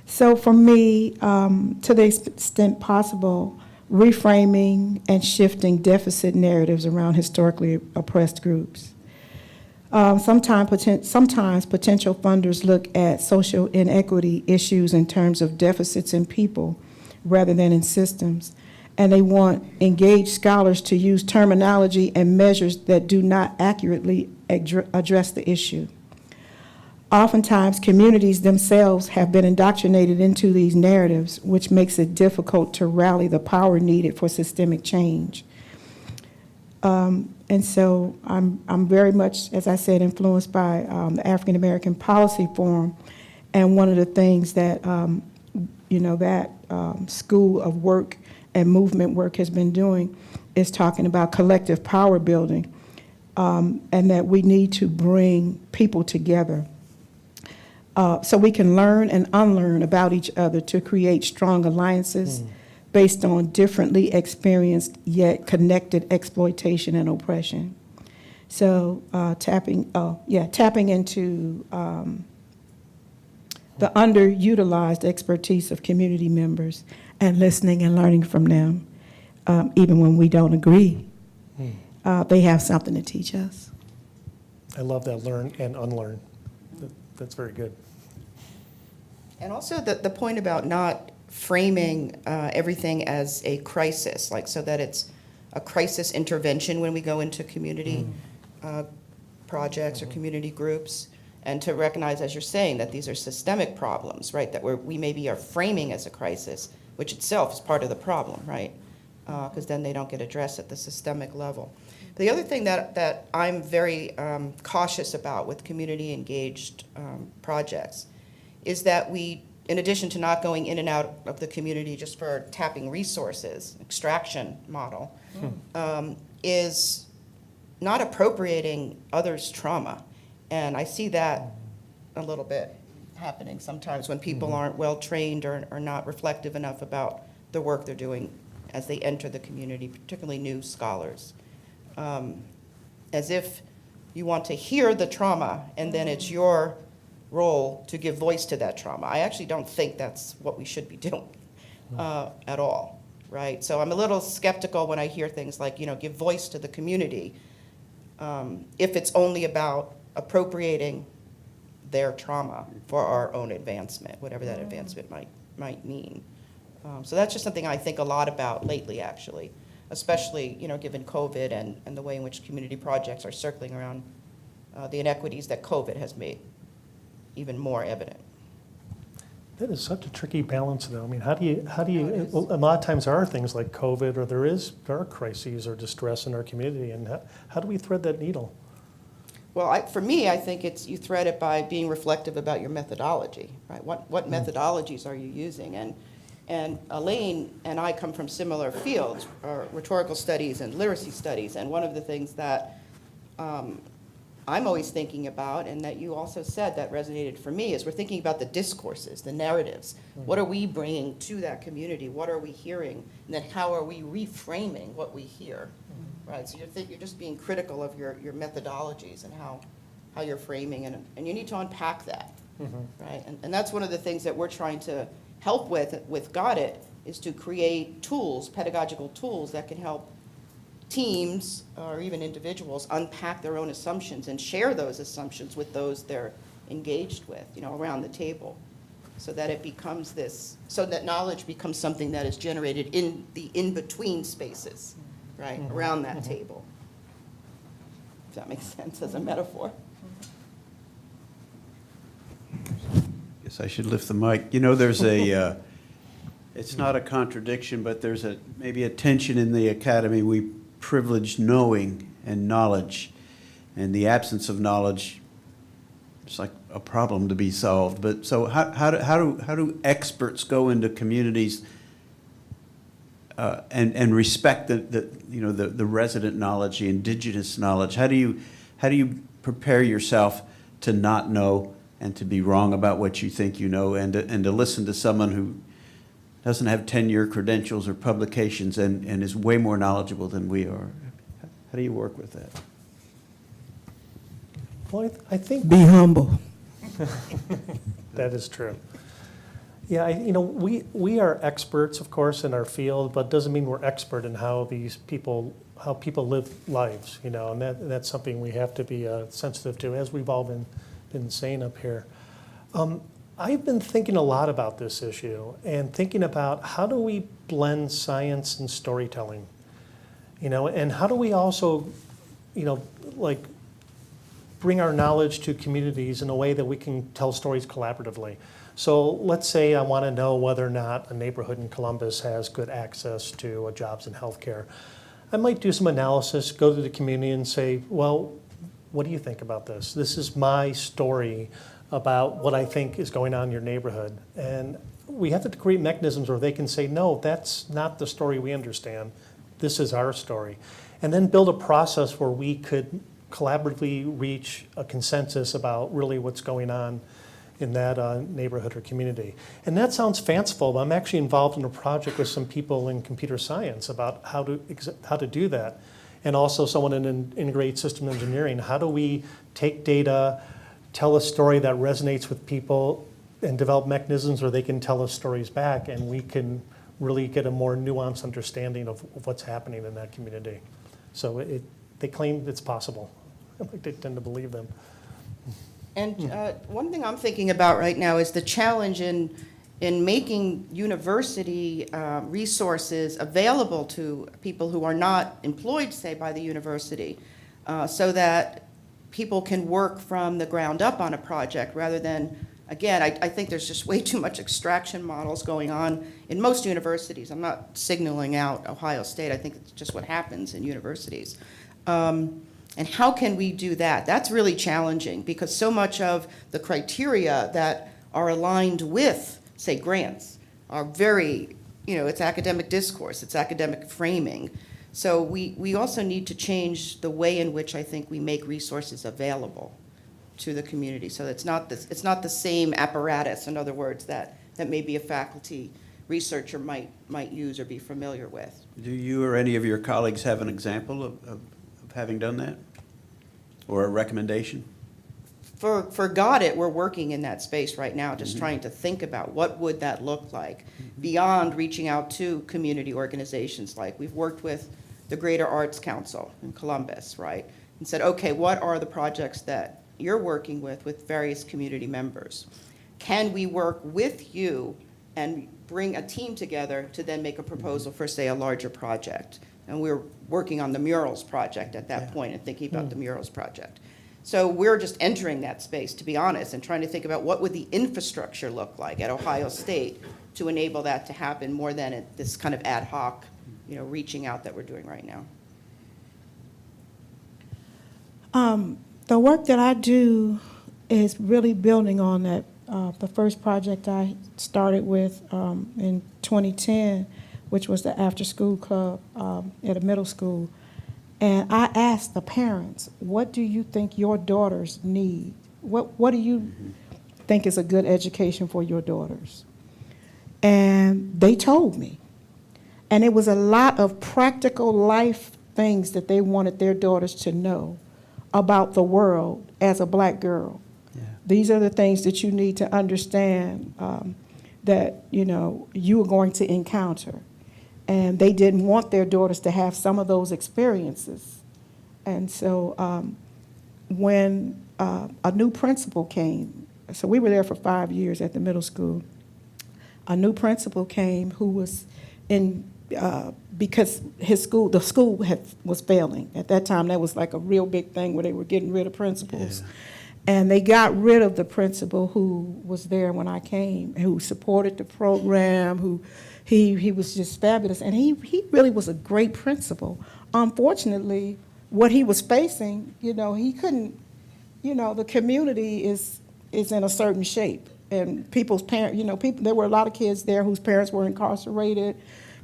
So for me, to the extent possible, reframing and shifting deficit narratives around historically oppressed groups. Sometimes potential funders look at social inequity issues in terms of deficits in people rather than in systems, and they want engaged scholars to use terminology and measures that do not accurately address the issue. Oftentimes, communities themselves have been indoctrinated into these narratives, which makes it difficult to rally the power needed for systemic change. And so I'm very much, as I said, influenced by the African American Policy Forum, and one of the things that school of work and movement work has been doing is talking about collective power building, and that we need to bring people together so we can learn and unlearn about each other to create strong alliances based on differently experienced yet connected exploitation and oppression. So tapping into the underutilized expertise of community members and listening and learning from them, even when we don't agree. They have something to teach us. I love that, learn and unlearn. That's very good. And also the point about not framing everything as a crisis, like so that it's a crisis intervention when we go into community projects or community groups, and to recognize, as you're saying, that these are systemic problems, right, that we maybe are framing as a crisis, which itself is part of the problem, right, because then they don't get addressed at the systemic level. The other thing that I'm very cautious about with community engaged projects is that we, in addition to not going in and out of the community just for tapping resources, extraction model, is not appropriating others' trauma. And I see that a little bit happening sometimes when people aren't well trained or not reflective enough about the work they're doing as they enter the community, particularly new scholars. As if you want to hear the trauma and then it's your role to give voice to that trauma. I actually don't think that's what we should be doing at all, right? So I'm a little skeptical when I hear things like, give voice to the community if it's only about appropriating their trauma for our own advancement, whatever that advancement might mean. So that's just something I think a lot about lately, actually, especially given COVID and the way in which community projects are circling around the inequities that COVID has made even more evident. That is such a tricky balance, though. I mean, how do you? Well, a lot of times there are things like COVID, or there are crises or distress in our community, and how do we thread that needle? Well, for me, I think you thread it by being reflective about your methodology, right? What methodologies are you using? And Elaine and I come from similar fields, rhetorical studies and literacy studies, and one of the things that I'm always thinking about, and that you also said that resonated for me, is we're thinking about the discourses, the narratives. What are we bringing to that community? What are we hearing? And then how are we reframing what we hear? Right, so you're just being critical of your methodologies and how you're framing, and you need to unpack that, right? And that's one of the things that we're trying to help with Got It, is to create tools, pedagogical tools that can help teams or even individuals unpack their own assumptions and share those assumptions with those they're engaged with, around the table, so that it becomes so that knowledge becomes something that is generated in the in-between spaces, right, around that table. If that makes sense as a metaphor. Guess I should lift the mic. There's it's not a contradiction, but there's maybe a tension in the academy. We privilege knowing and knowledge, and the absence of knowledge, it's like a problem to be solved. But so how do experts go into communities and respect the resident knowledge, the indigenous knowledge? How do you prepare yourself to not know and to be wrong about what you think you know, and to listen to someone who doesn't have 10-year credentials or publications and is way more knowledgeable than we are? How do you work with that? Well, I think Be humble. that is true. Yeah, we are experts, of course, in our field, but doesn't mean we're expert in how people live lives, and that's something we have to be sensitive to, as we've all been saying up here. I've been thinking a lot about this issue and thinking about how do we blend science and storytelling, and how do we also, bring our knowledge to communities in a way that we can tell stories collaboratively. So let's say I want to know whether or not a neighborhood in Columbus has good access to jobs in healthcare. I might do some analysis, go to the community and say, well, what do you think about this? This is my story about what I think is going on in your neighborhood. And we have to create mechanisms where they can say, no, that's not the story we understand. This is our story. And then build a process where we could collaboratively reach a consensus about really what's going on in that neighborhood or community. And that sounds fanciful, but I'm actually involved in a project with some people in computer science about how to do that. And also someone in integrated system engineering. How do we take data, tell a story that resonates with people, and develop mechanisms where they can tell us stories back, and we can really get a more nuanced understanding of what's happening in that community. So they claim it's possible. They tend to believe them. And one thing I'm thinking about right now is the challenge in making university resources available to people who are not employed, say, by the university, so that people can work from the ground up on a project rather than, again, I think there's just way too much extraction models going on in most universities. I'm not signaling out Ohio State. I think it's just what happens in universities. And how can we do that? That's really challenging because so much of the criteria that are aligned with, say, grants are very, it's academic discourse, it's academic framing. So we also need to change the way in which I think we make resources available to the community. So it's not the same apparatus, in other words, that maybe a faculty researcher might use or be familiar with. Do you or any of your colleagues have an example of having done that? Or a recommendation? For Got It, we're working in that space right now, just trying to think about what would that look like beyond reaching out to community organizations. Like we've worked with the Greater Arts Council in Columbus, right? And said, okay, what are the projects that you're working with various community members? Can we work with you and bring a team together to then make a proposal for, say, a larger project? And we're working on the murals project at that point and thinking about the murals project. So we're just entering that space, to be honest, and trying to think about what would the infrastructure look like at Ohio State to enable that to happen more than at this kind of ad hoc, reaching out that we're doing right now. The work that I do is really building on that. The first project I started with in 2010, which was the after-school club at a middle school. And I asked the parents, what do you think your daughters need? What do you think is a good education for your daughters? And they told me. And it was a lot of practical life things that they wanted their daughters to know about the world as a black girl. Yeah. These are the things that you need to understand that, you are going to encounter. And they didn't want their daughters to have some of those experiences. And so when a new principal came, so we were there for 5 years at the middle school, a new principal came who was in, because the school was failing. At that time, that was like a real big thing where they were getting rid of principals. Yeah. And they got rid of the principal who was there when I came, who supported the program, he was just fabulous. And he really was a great principal. Unfortunately, what he was facing, he couldn't, the community is in a certain shape. And people's parents, there were a lot of kids there whose parents were incarcerated,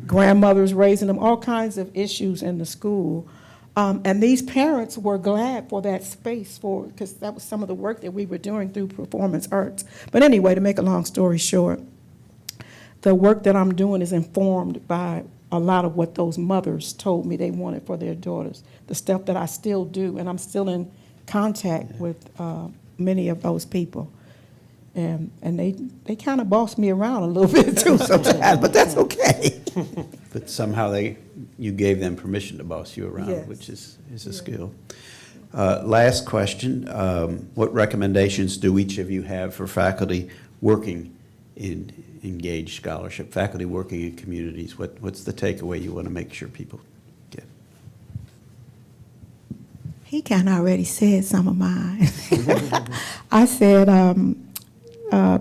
grandmothers raising them, all kinds of issues in the school. And these parents were glad for that space because that was some of the work that we were doing through performance arts. But anyway, to make a long story short, the work that I'm doing is informed by a lot of what those mothers told me they wanted for their daughters, the stuff that I still do, and I'm still in contact with many of those people. And they kind of boss me around a little bit too sometimes, but that's okay. But somehow you gave them permission to boss you around, yes. Which is a skill. Last question, what recommendations do each of you have for faculty working in Engaged Scholarship, faculty working in communities? What's the takeaway you want to make sure people get? He kind of already said some of mine. I said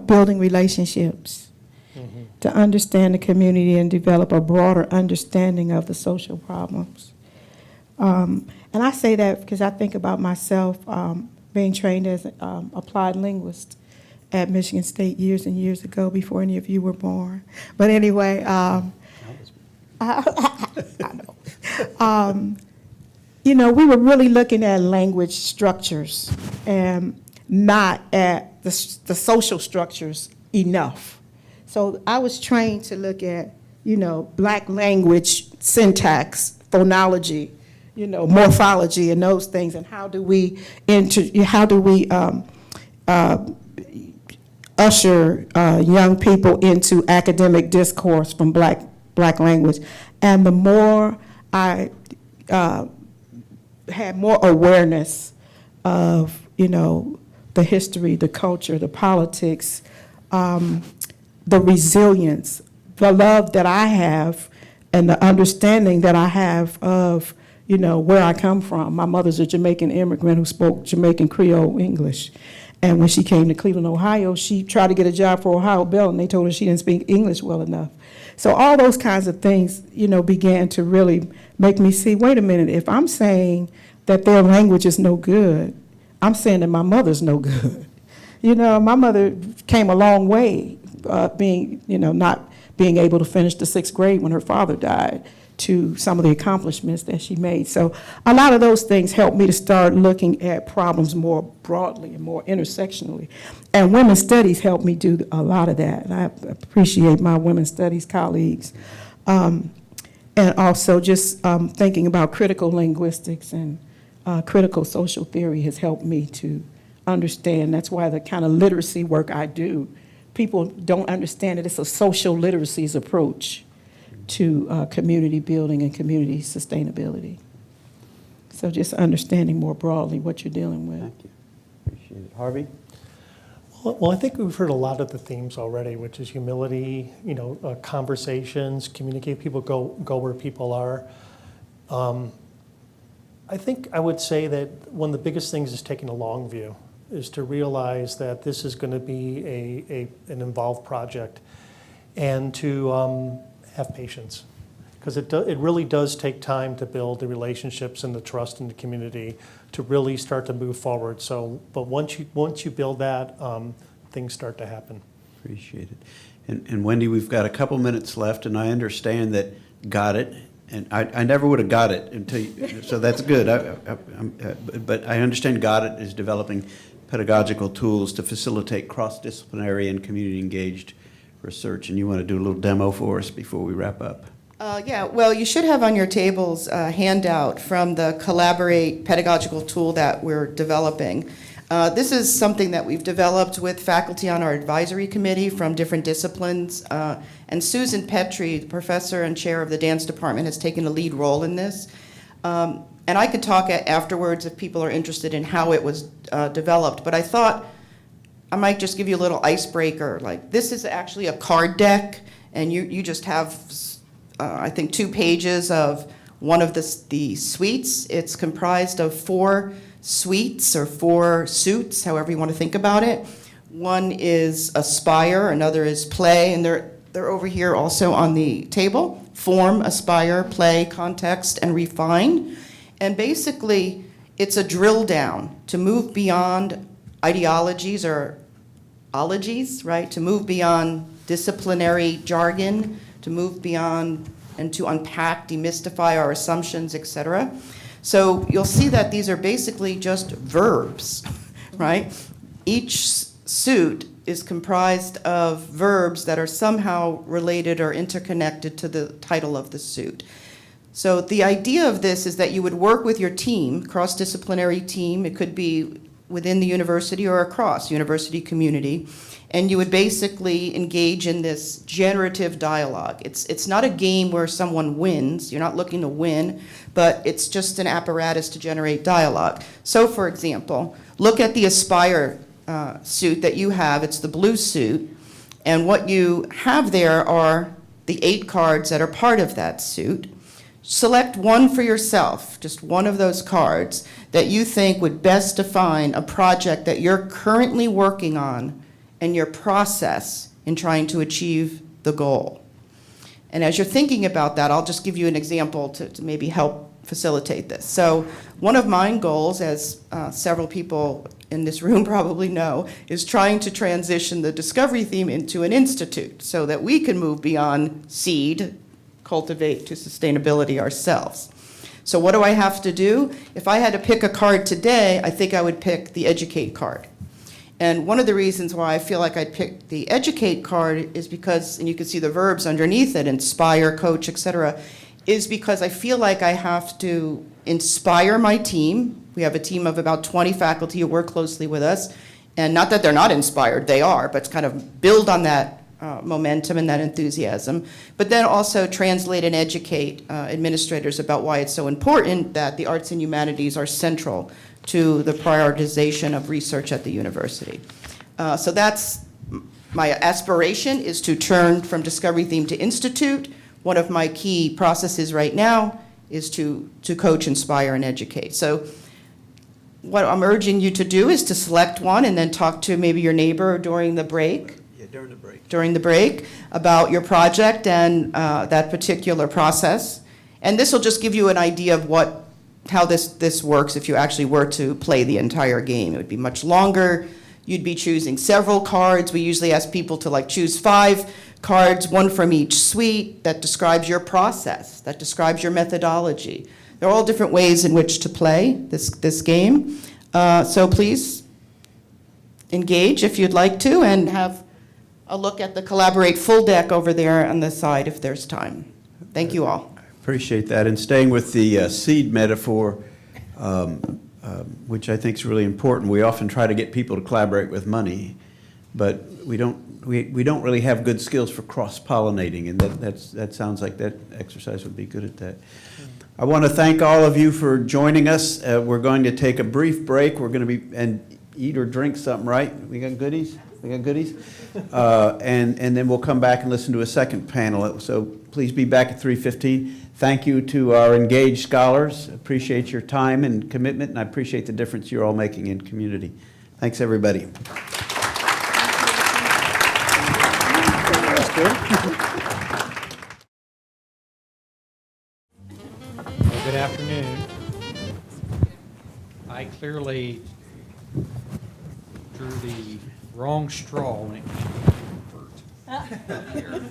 building relationships to understand the community and develop a broader understanding of the social problems. And I say that because I think about myself being trained as an applied linguist at Michigan State years and years ago before any of you were born. But anyway, I know. We were really looking at language structures. And not at the social structures enough. So I was trained to look at, Black language syntax, phonology, morphology, and those things, and how do we usher young people into academic discourse from Black language. And the more I had more awareness of, the history, the culture, the politics, the resilience, the love that I have, and the understanding that I have of, where I come from. My mother's a Jamaican immigrant who spoke Jamaican Creole English. And when she came to Cleveland, Ohio, she tried to get a job for Ohio Bell, and they told her she didn't speak English well enough. So all those kinds of things, began to really make me see, wait a minute, if I'm saying that their language is no good, I'm saying that my mother's no good. My mother came a long way, not being able to finish the 6th grade when her father died, to some of the accomplishments that she made. So a lot of those things helped me to start looking at problems more broadly and more intersectionally. And women's studies helped me do a lot of that. And I appreciate my women's studies colleagues. And also just thinking about critical linguistics and critical social theory has helped me to understand. That's why the kind of literacy work I do, people don't understand that it's a social literacies approach to community building and community sustainability. So just understanding more broadly what you're dealing with. Thank you. Appreciate it. Harvey? Well, I think we've heard a lot of the themes already, which is humility, conversations, communicate, people go where people are. I think I would say that one of the biggest things is taking a long view, is to realize that this is going to be an involved project, and to have patience, because it really does take time to build the relationships and the trust in the community to really start to move forward. So, but once you build that, things start to happen. Appreciate it. And Wendy, we've got a couple minutes left, and I understand that got it, and I never would have got it until you, so that's good. But I understand got it is developing pedagogical tools to facilitate cross-disciplinary and community-engaged research, and you want to do a little demo for us before we wrap up? Yeah, well, you should have on your tables a handout from the Collaborate pedagogical tool that we're developing. This is something that we've developed with faculty on our advisory committee from different disciplines. And Susan Petrie, the professor and chair of the dance department, has taken a lead role in this. And I could talk afterwards if people are interested in how it was developed. But I thought I might just give you a little icebreaker. Like, this is actually a card deck, and you just have, I think, 2 pages of one of the suites. It's comprised of 4 suites or 4 suits, however you want to think about it. One is aspire, another is play, and they're over here also on the table. Form, aspire, play, context, and refine. And basically, it's a drill down to move beyond ideologies or ologies, right? To move beyond disciplinary jargon, to move beyond and to unpack, demystify our assumptions, etc. So you'll see that these are basically just verbs, right? Each suit is comprised of verbs that are somehow related or interconnected to the title of the suit. So the idea of this is that you would work with your team, cross-disciplinary team. It could be within the university or across university community, and you would basically engage in this generative dialogue. It's not a game where someone wins. You're not looking to win, but it's just an apparatus to generate dialogue. So, for example, look at the Aspire suit that you have. It's the blue suit, and what you have there are the 8 cards that are part of that suit. Select one for yourself, just one of those cards that you think would best define a project that you're currently working on and your process in trying to achieve the goal. And as you're thinking about that, I'll just give you an example to maybe help facilitate this. So one of my goals, as several people in this room probably know, is trying to transition the discovery theme into an institute so that we can move beyond seed, cultivate, to sustainability ourselves. So what do I have to do? If I had to pick a card today, I think I would pick the educate card. And one of the reasons why I feel like I picked the educate card is because, and you can see the verbs underneath it, inspire, coach, et cetera, is because I feel like I have to inspire my team. We have a team of about 20 faculty who work closely with us. And not that they're not inspired, they are, but kind of build on that momentum and that enthusiasm. But then also translate and educate administrators about why it's so important that the arts and humanities are central to the prioritization of research at the university. So that's my aspiration, is to turn from discovery theme to institute. One of my key processes right now is to coach, inspire, and educate. So what I'm urging you to do is to select one and then talk to maybe your neighbor during the break. Yeah, during the break. During the break about your project and that particular process. And this will just give you an idea of how this works if you actually were to play the entire game. It would be much longer. You'd be choosing several cards. We usually ask people to choose 5 cards, one from each suite, that describes your process, that describes your methodology. There are all different ways in which to play this game. So please engage if you'd like to, and have a look at the Collaborate full deck over there on the side if there's time. Thank you all. Appreciate that. And staying with the seed metaphor, which I think is really important, we often try to get people to collaborate with money, but we don't really have good skills for cross-pollinating, and that sounds like that exercise would be good at that. I want to thank all of you for joining us. We're going to take a brief break. We're going to and eat or drink something, right? We got goodies? We got goodies? And then we'll come back and listen to a second panel. So please be back at 3:15. Thank you to our engaged scholars. Appreciate your time and commitment, and I appreciate the difference you're all making in community. Thanks, everybody. Well, good afternoon. I clearly drew the wrong straw when it came to comfort here.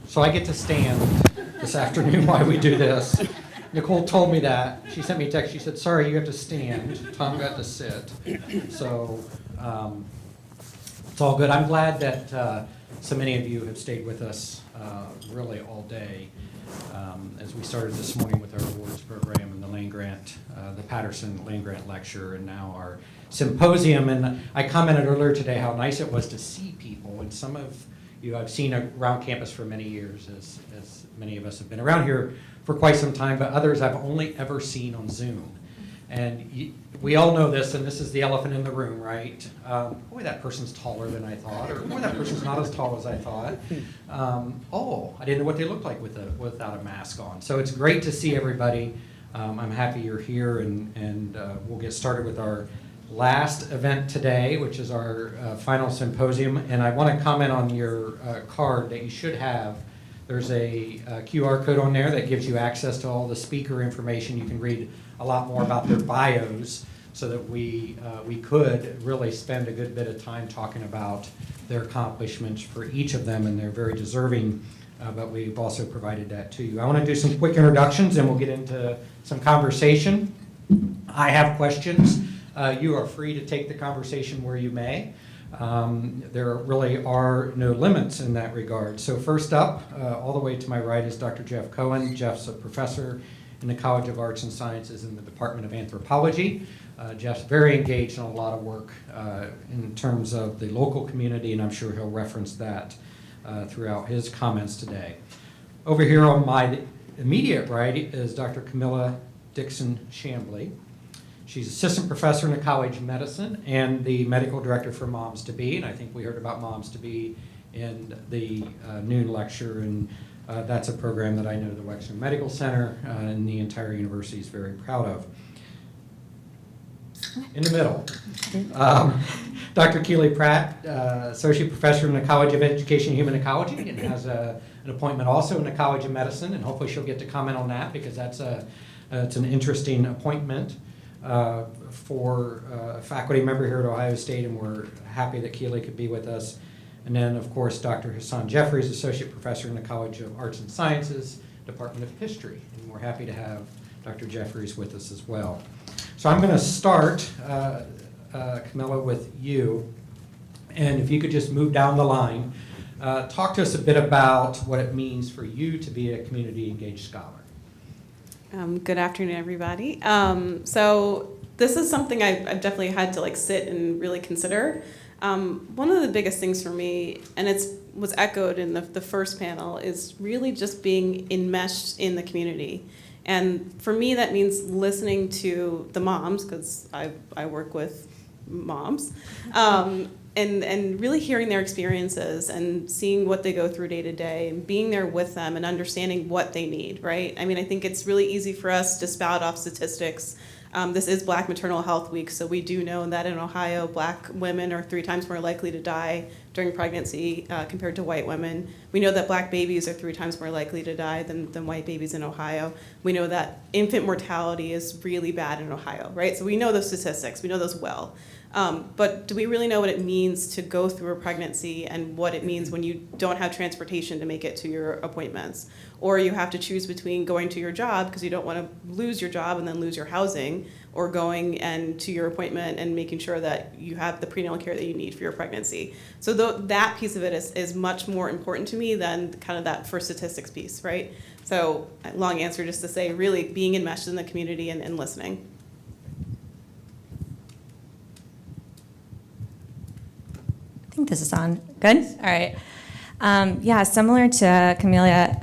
So I get to stand this afternoon while we do this. Nicole told me that. She sent me a text. She said, sorry, you have to stand. Tom got to sit. So it's all good. I'm glad that so many of you have stayed with us really all day as we started this morning with our awards program and the land grant, the Patterson land grant lecture, and now our symposium. And I commented earlier today how nice it was to see people, and some of you I've seen around campus for many years, as many of us have been around here for quite some time, but others I've only ever seen on Zoom. And we all know this, and this is the elephant in the room, right? Boy, that person's taller than I thought, or boy, that person's not as tall as I thought. Oh, I didn't know what they looked like without a mask on. So it's great to see everybody. I'm happy you're here, and we'll get started with our last event today, which is our final symposium. And I want to comment on your card that you should have. There's a QR code on there that gives you access to all the speaker information. You can read a lot more about their bios, so that we could really spend a good bit of time talking about their accomplishments for each of them, and they're very deserving, but we've also provided that to you. I want to do some quick introductions, and we'll get into some conversation. I have questions. You are free to take the conversation where you may. There really are no limits in that regard. So first up, all the way to my right, is Dr. Jeff Cohen. Jeff's a professor in the College of Arts and Sciences in the Department of Anthropology. Jeff's very engaged in a lot of work in terms of the local community, and I'm sure he'll reference that throughout his comments today. Over here on my immediate right is Dr. Camilla Dixon-Chambly. She's assistant professor in the College of Medicine and the medical director for Moms to Be, and I think we heard about Moms to Be in the noon lecture, and that's a program that I know the Wexner Medical Center and the entire university is very proud of. In the middle, Dr. Keely Pratt, associate professor in the College of Education and Human Ecology, and has an appointment also in the College of Medicine, and hopefully she'll get to comment on that, because it's an interesting appointment for a faculty member here at Ohio State, and we're happy that Keely could be with us. And then, of course, Dr. Hassan Jeffries, associate professor in the College of Arts and Sciences, Department of History, and we're happy to have Dr. Jeffries with us as well. So I'm going to start Camilla, with you. And if you could just move down the line, talk to us a bit about what it means for you to be a community engaged scholar. Good afternoon, everybody. So this is something I've definitely had to sit and really consider. One of the biggest things for me, and it was echoed in the first panel, is really just being enmeshed in the community. And for me, that means listening to the moms, because I work with moms, and really hearing their experiences and seeing what they go through day to day and being there with them and understanding what they need, right? I mean, I think it's really easy for us to spout off statistics. This is Black Maternal Health Week, so we do know that in Ohio, Black women are 3 times more likely to die during pregnancy compared to white women. We know that Black babies are 3 times more likely to die than white babies in Ohio. We know that infant mortality is really bad in Ohio, right? So we know those statistics, we know those well. But do we really know what it means to go through a pregnancy and what it means when you don't have transportation to make it to your appointments? Or you have to choose between going to your job because you don't want to lose your job and then lose your housing, or going and to your appointment and making sure that you have the prenatal care that you need for your pregnancy. So that piece of it is much more important to me than kind of that first statistics piece, right? So long answer just to say really being enmeshed in the community and listening. I think this is on. Good? All right. Yeah, similar to Camellia,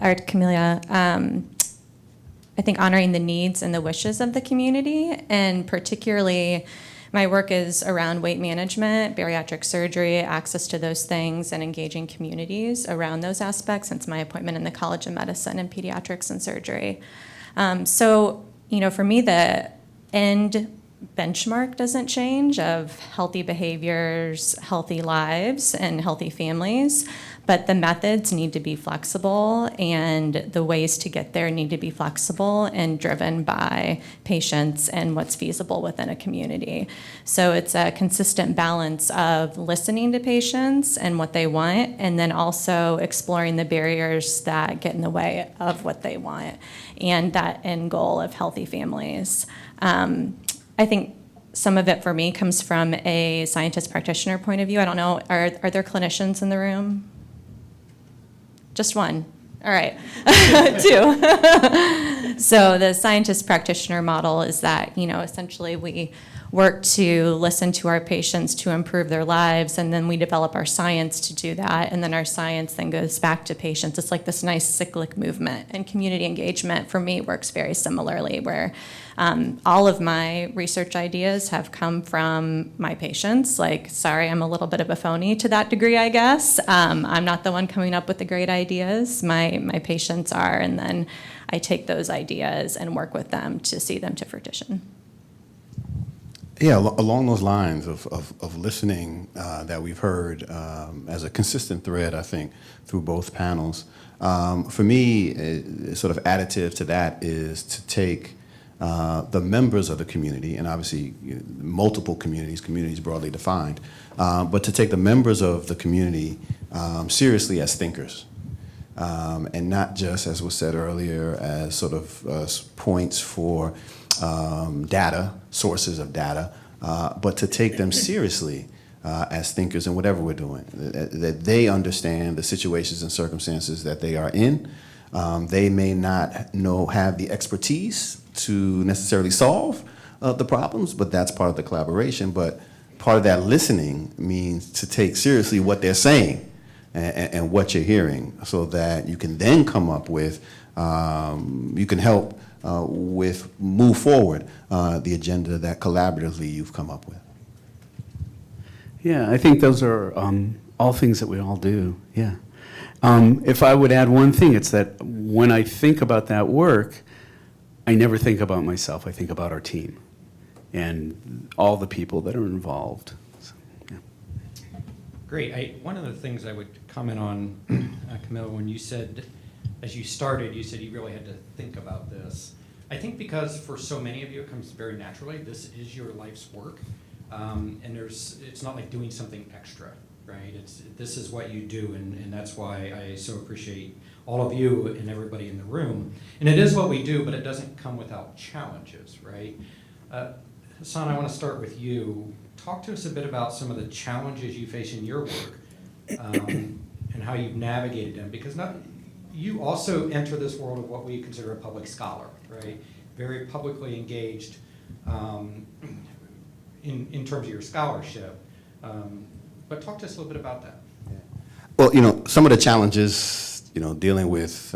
I think honoring the needs and the wishes of the community, and particularly my work is around weight management, bariatric surgery, access to those things, and engaging communities around those aspects since my appointment in the College of Medicine and Pediatrics and Surgery. So, for me, the end benchmark doesn't change of healthy behaviors, healthy lives, and healthy families, but the methods need to be flexible and the ways to get there need to be flexible and driven by patients and what's feasible within a community. So it's a consistent balance of listening to patients and what they want, and then also exploring the barriers that get in the way of what they want and that end goal of healthy families. I think some of it for me comes from a scientist practitioner point of view. I don't know, are there clinicians in the room? Just one. All right. 2. So the scientist practitioner model is that, essentially we work to listen to our patients to improve their lives, and then we develop our science to do that, and then our science then goes back to patients. It's like this nice cyclic movement, and community engagement for me works very similarly, where all of my research ideas have come from my patients. Sorry, I'm a little bit of a phony to that degree, I guess. I'm not the one coming up with the great ideas. My patients are, and then I take those ideas and work with them to see them to fruition. Yeah, along those lines of listening that we've heard as a consistent thread, I think, through both panels. For me, sort of additive to that is to take the members of the community, and obviously multiple communities broadly defined, but to take the members of the community seriously as thinkers. And not just, as was said earlier, as sort of points for data, sources of data, but to take them seriously as thinkers in whatever we're doing, that they understand the situations and circumstances that they are in. They may not have the expertise to necessarily solve the problems, but that's part of the collaboration. But part of that listening means to take seriously what they're saying and what you're hearing, so that you can then come up with, you can help move forward the agenda that collaboratively you've come up with. Yeah, I think those are all things that we all do, yeah. If I would add one thing, it's that when I think about that work, I never think about myself, I think about our team and all the people that are involved. So, yeah. Great. One of the things I would comment on, Camilla, when you said, as you started, you said you really had to think about this. I think because for so many of you it comes very naturally, this is your life's work, and it's not like doing something extra, right? This is what you do, and that's why I so appreciate all of you and everybody in the room. And it is what we do, but it doesn't come without challenges, right? Hassan, I want to start with you. Talk to us a bit about some of the challenges you face in your work and how you've navigated them, because you also enter this world of what we consider a public scholar, right? Very publicly engaged in terms of your scholarship. But talk to us a little bit about that. Well, some of the challenges, dealing with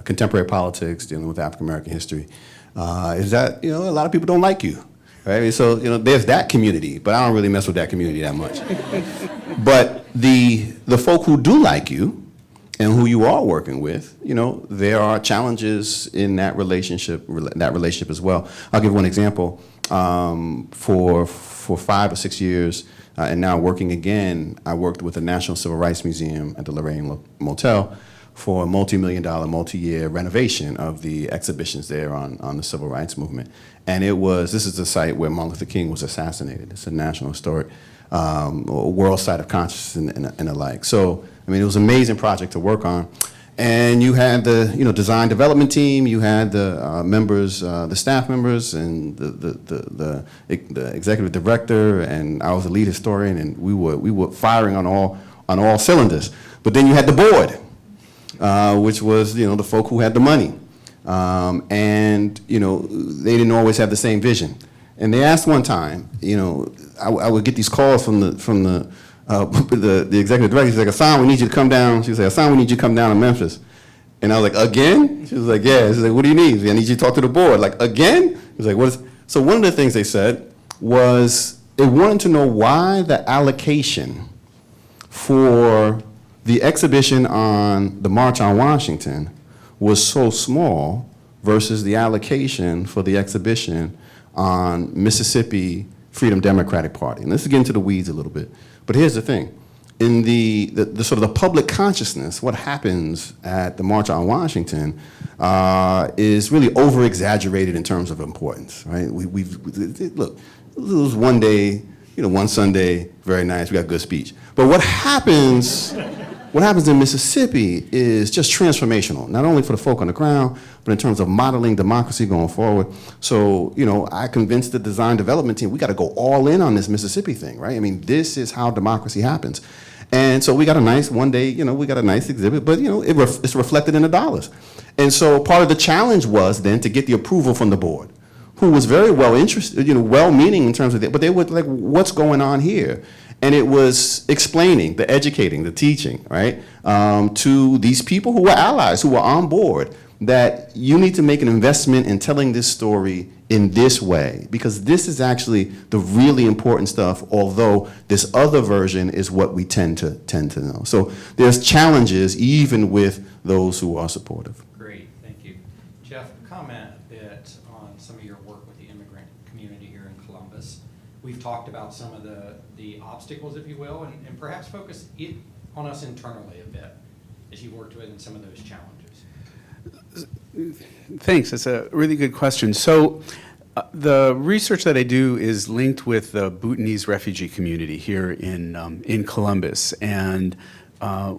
contemporary politics, dealing with African American history, is that, a lot of people don't like you, right? So, there's that community, but I don't really mess with that community that much. But the folk who do like you and who you are working with, there are challenges in that relationship as well. I'll give one example. For 5 or 6 years, and now working again, I worked with the National Civil Rights Museum at the Lorraine Motel for a multi-million-dollar, multi-year renovation of the exhibitions there on the civil rights movement. And this is the site where Martin Luther King was assassinated. It's a national historic world site of consciousness and the like. So, it was an amazing project to work on. And you had the design development team, you had the members, the staff members, and the executive director, and I was the lead historian, and we were firing on all cylinders. But then you had the board, which was the folk who had the money, and they didn't always have the same vision. And they asked one time, I would get these calls from the executive director. She's like, Hassan, we need you to come down. She was like, Hassan, we need you to come down to Memphis. And I was like, again? She was like, yeah. She's like, what do you need? I need you to talk to the board. Like, again? He was like, what is? So one of the things they said was they wanted to know why the allocation for the exhibition on the March on Washington was so small versus the allocation for the exhibition on Mississippi Freedom Democratic Party. And let's get into the weeds a little bit. But here's the thing. In the sort of the public consciousness, what happens at the March on Washington is really over-exaggerated in terms of importance, right? Look, it was one day, one Sunday, very nice, we got a good speech. But what happens in Mississippi is just transformational, not only for the folk on the ground, but in terms of modeling democracy going forward. So, I convinced the design development team, we got to go all in on this Mississippi thing, right? This is how democracy happens. And so we got a nice, one day, we got a nice exhibit, but, it's reflected in the dollars. And so part of the challenge was then to get the approval from the board, who was very well interested, well-meaning in terms of that, but they were like, what's going on here? And it was explaining, the educating, the teaching, right, to these people who were allies, who were on board, that you need to make an investment in telling this story in this way, because this is actually the really important stuff, although this other version is what we tend to know. So there's challenges even with those who are supportive. Great, thank you. Jeff, comment a bit on some of your work with the immigrant community here in Columbus. We've talked about some of the obstacles, if you will, and perhaps focus it on us internally a bit as you worked with some of those challenges. Thanks. That's a really good question. So the research that I do is linked with the Bhutanese refugee community here in Columbus. And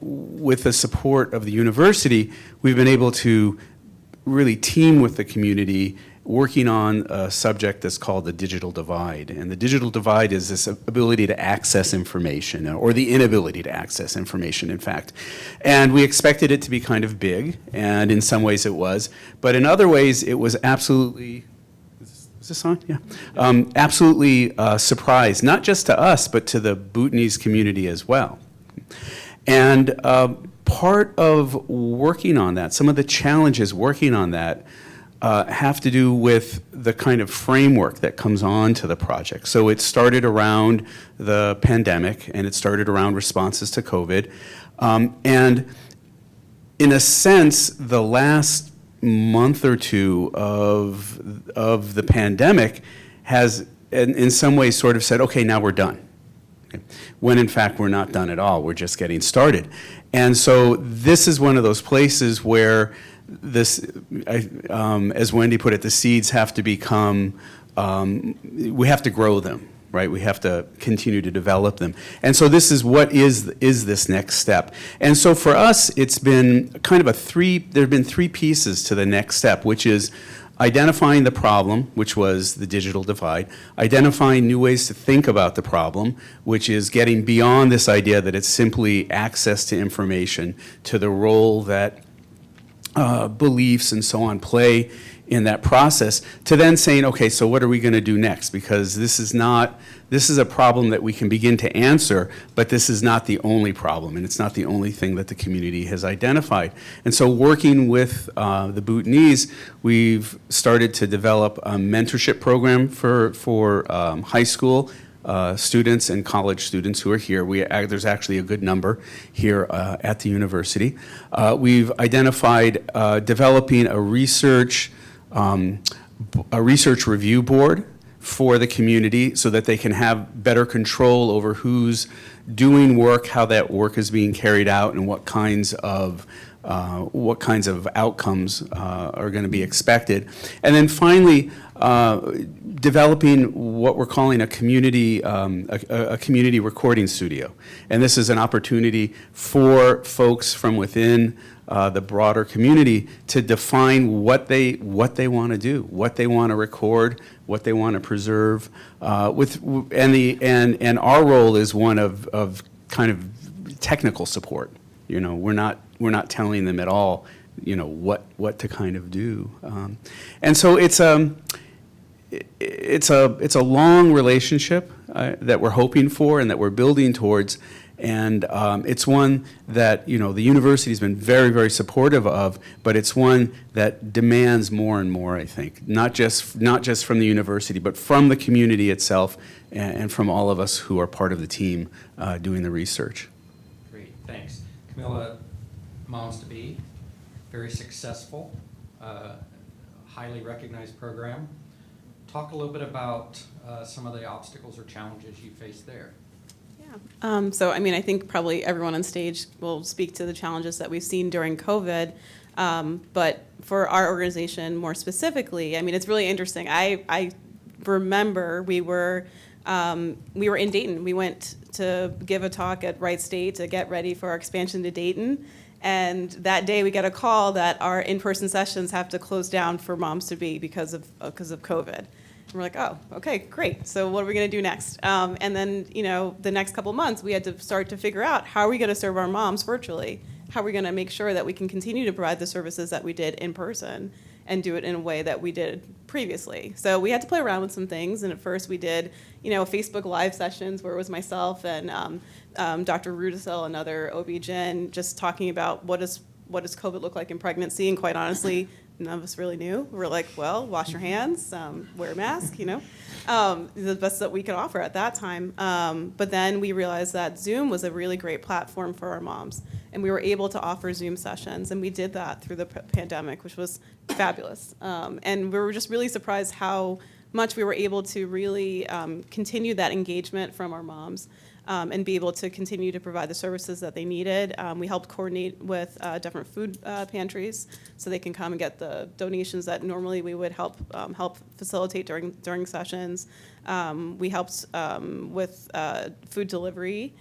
with the support of the university, we've been able to really team with the community working on a subject that's called the digital divide. And the digital divide is this ability to access information, or the inability to access information, in fact. And we expected it to be kind of big, and in some ways it was. But in other ways, it was absolutely, is this on? Yeah. Absolutely surprised, not just to us, but to the Bhutanese community as well. And part of working on that, some of the challenges working on that, have to do with the kind of framework that comes on to the project. So it started around the pandemic, and it started around responses to COVID. And in a sense, the last month or two of the pandemic has, in some ways, sort of said, okay, now we're done. When in fact we're not done at all, we're just getting started. And so this is one of those places where as Wendy put it, the seeds have to become, we have to grow them, right? We have to continue to develop them. And so this is what is this next step. And so for us, it's been kind of there have been three pieces to the next step, which is identifying the problem, which was the digital divide, identifying new ways to think about the problem, which is getting beyond this idea that it's simply access to information, to the role that beliefs and so on play in that process, to then saying, okay, so what are we going to do next? Because this is a problem that we can begin to answer, but this is not the only problem, and it's not the only thing that the community has identified. And so working with the Bhutanese, we've started to develop a mentorship program for high school students and college students who are here. There's actually a good number here at the university. We've identified developing a research review board for the community so that they can have better control over who's doing work, how that work is being carried out, and what kinds of outcomes are going to be expected. And then finally, developing what we're calling a community recording studio. And this is an opportunity for folks from within the broader community to define what they want to do, what they want to record, what they want to preserve. And our role is one of kind of technical support. We're not telling them at all, what to kind of do. And so it's a long relationship that we're hoping for and that we're building towards. And it's one that, the university has been very, very supportive of, but it's one that demands more and more, I think, not just from the university, but from the community itself and from all of us who are part of the team doing the research. Great, thanks. Camilla, Moms to Be, very successful, highly recognized program. Talk a little bit about some of the obstacles or challenges you faced there. So, I think probably everyone on stage will speak to the challenges that we've seen during COVID. But for our organization more specifically, it's really interesting. I remember we were in Dayton. We went to give a talk at Wright State to get ready for our expansion to Dayton. And that day we got a call that our in-person sessions have to close down for Moms to Be because of COVID. And we're like, oh, okay, great. So what are we going to do next? And then, the next couple months, we had to start to figure out how are we going to serve our moms virtually? How are we going to make sure that we can continue to provide the services that we did in person and do it in a way that we did previously? So we had to play around with some things. And at first we did, Facebook Live sessions where it was myself and Dr. Rudisill, another OB-GYN, just talking about what does COVID look like in pregnancy. And quite honestly, none of us really knew. We're like, well, wash your hands, wear a mask, the best that we could offer at that time. But then we realized that Zoom was a really great platform for our moms. And we were able to offer Zoom sessions. And we did that through the pandemic, which was fabulous. And we were just really surprised how much we were able to really continue that engagement from our moms. And be able to continue to provide the services that they needed. We helped coordinate with different food pantries so they can come and get the donations that normally we would help facilitate during sessions. We helped with food delivery.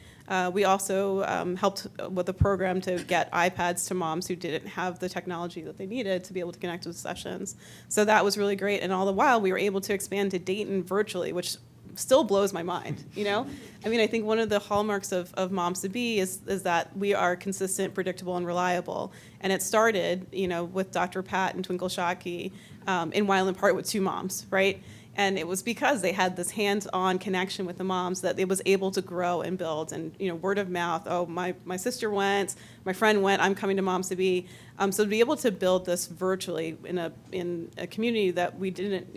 We also helped with a program to get iPads to moms who didn't have the technology that they needed to be able to connect with sessions. So that was really great. And all the while, we were able to expand to Dayton virtually, which still blows my mind, I think one of the hallmarks of Moms to Be is that we are consistent, predictable, and reliable. And it started, with Dr. Pat and Twinkle Shockey in Wyland Park with two moms, right? And it was because they had this hands-on connection with the moms that it was able to grow and build. And, word of mouth, oh, my sister went, my friend went, I'm coming to Moms to Be. So to be able to build this virtually in a community that we didn't,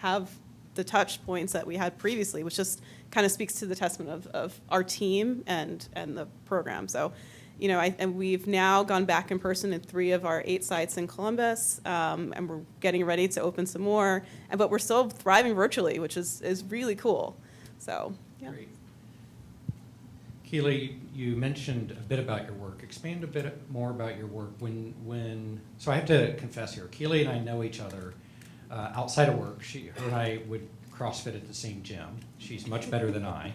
have the touch points that we had previously, which just kind of speaks to the testament of our team and the program. So, and we've now gone back in person in 3 of our 8 sites in Columbus, and we're getting ready to open some more. But we're still thriving virtually, which is really cool. So, yeah. Great. Keely, you mentioned a bit about your work. Expand a bit more about your work. So I have to confess here, Keely and I know each other outside of work. Her and I would CrossFit at the same gym. She's much better than I.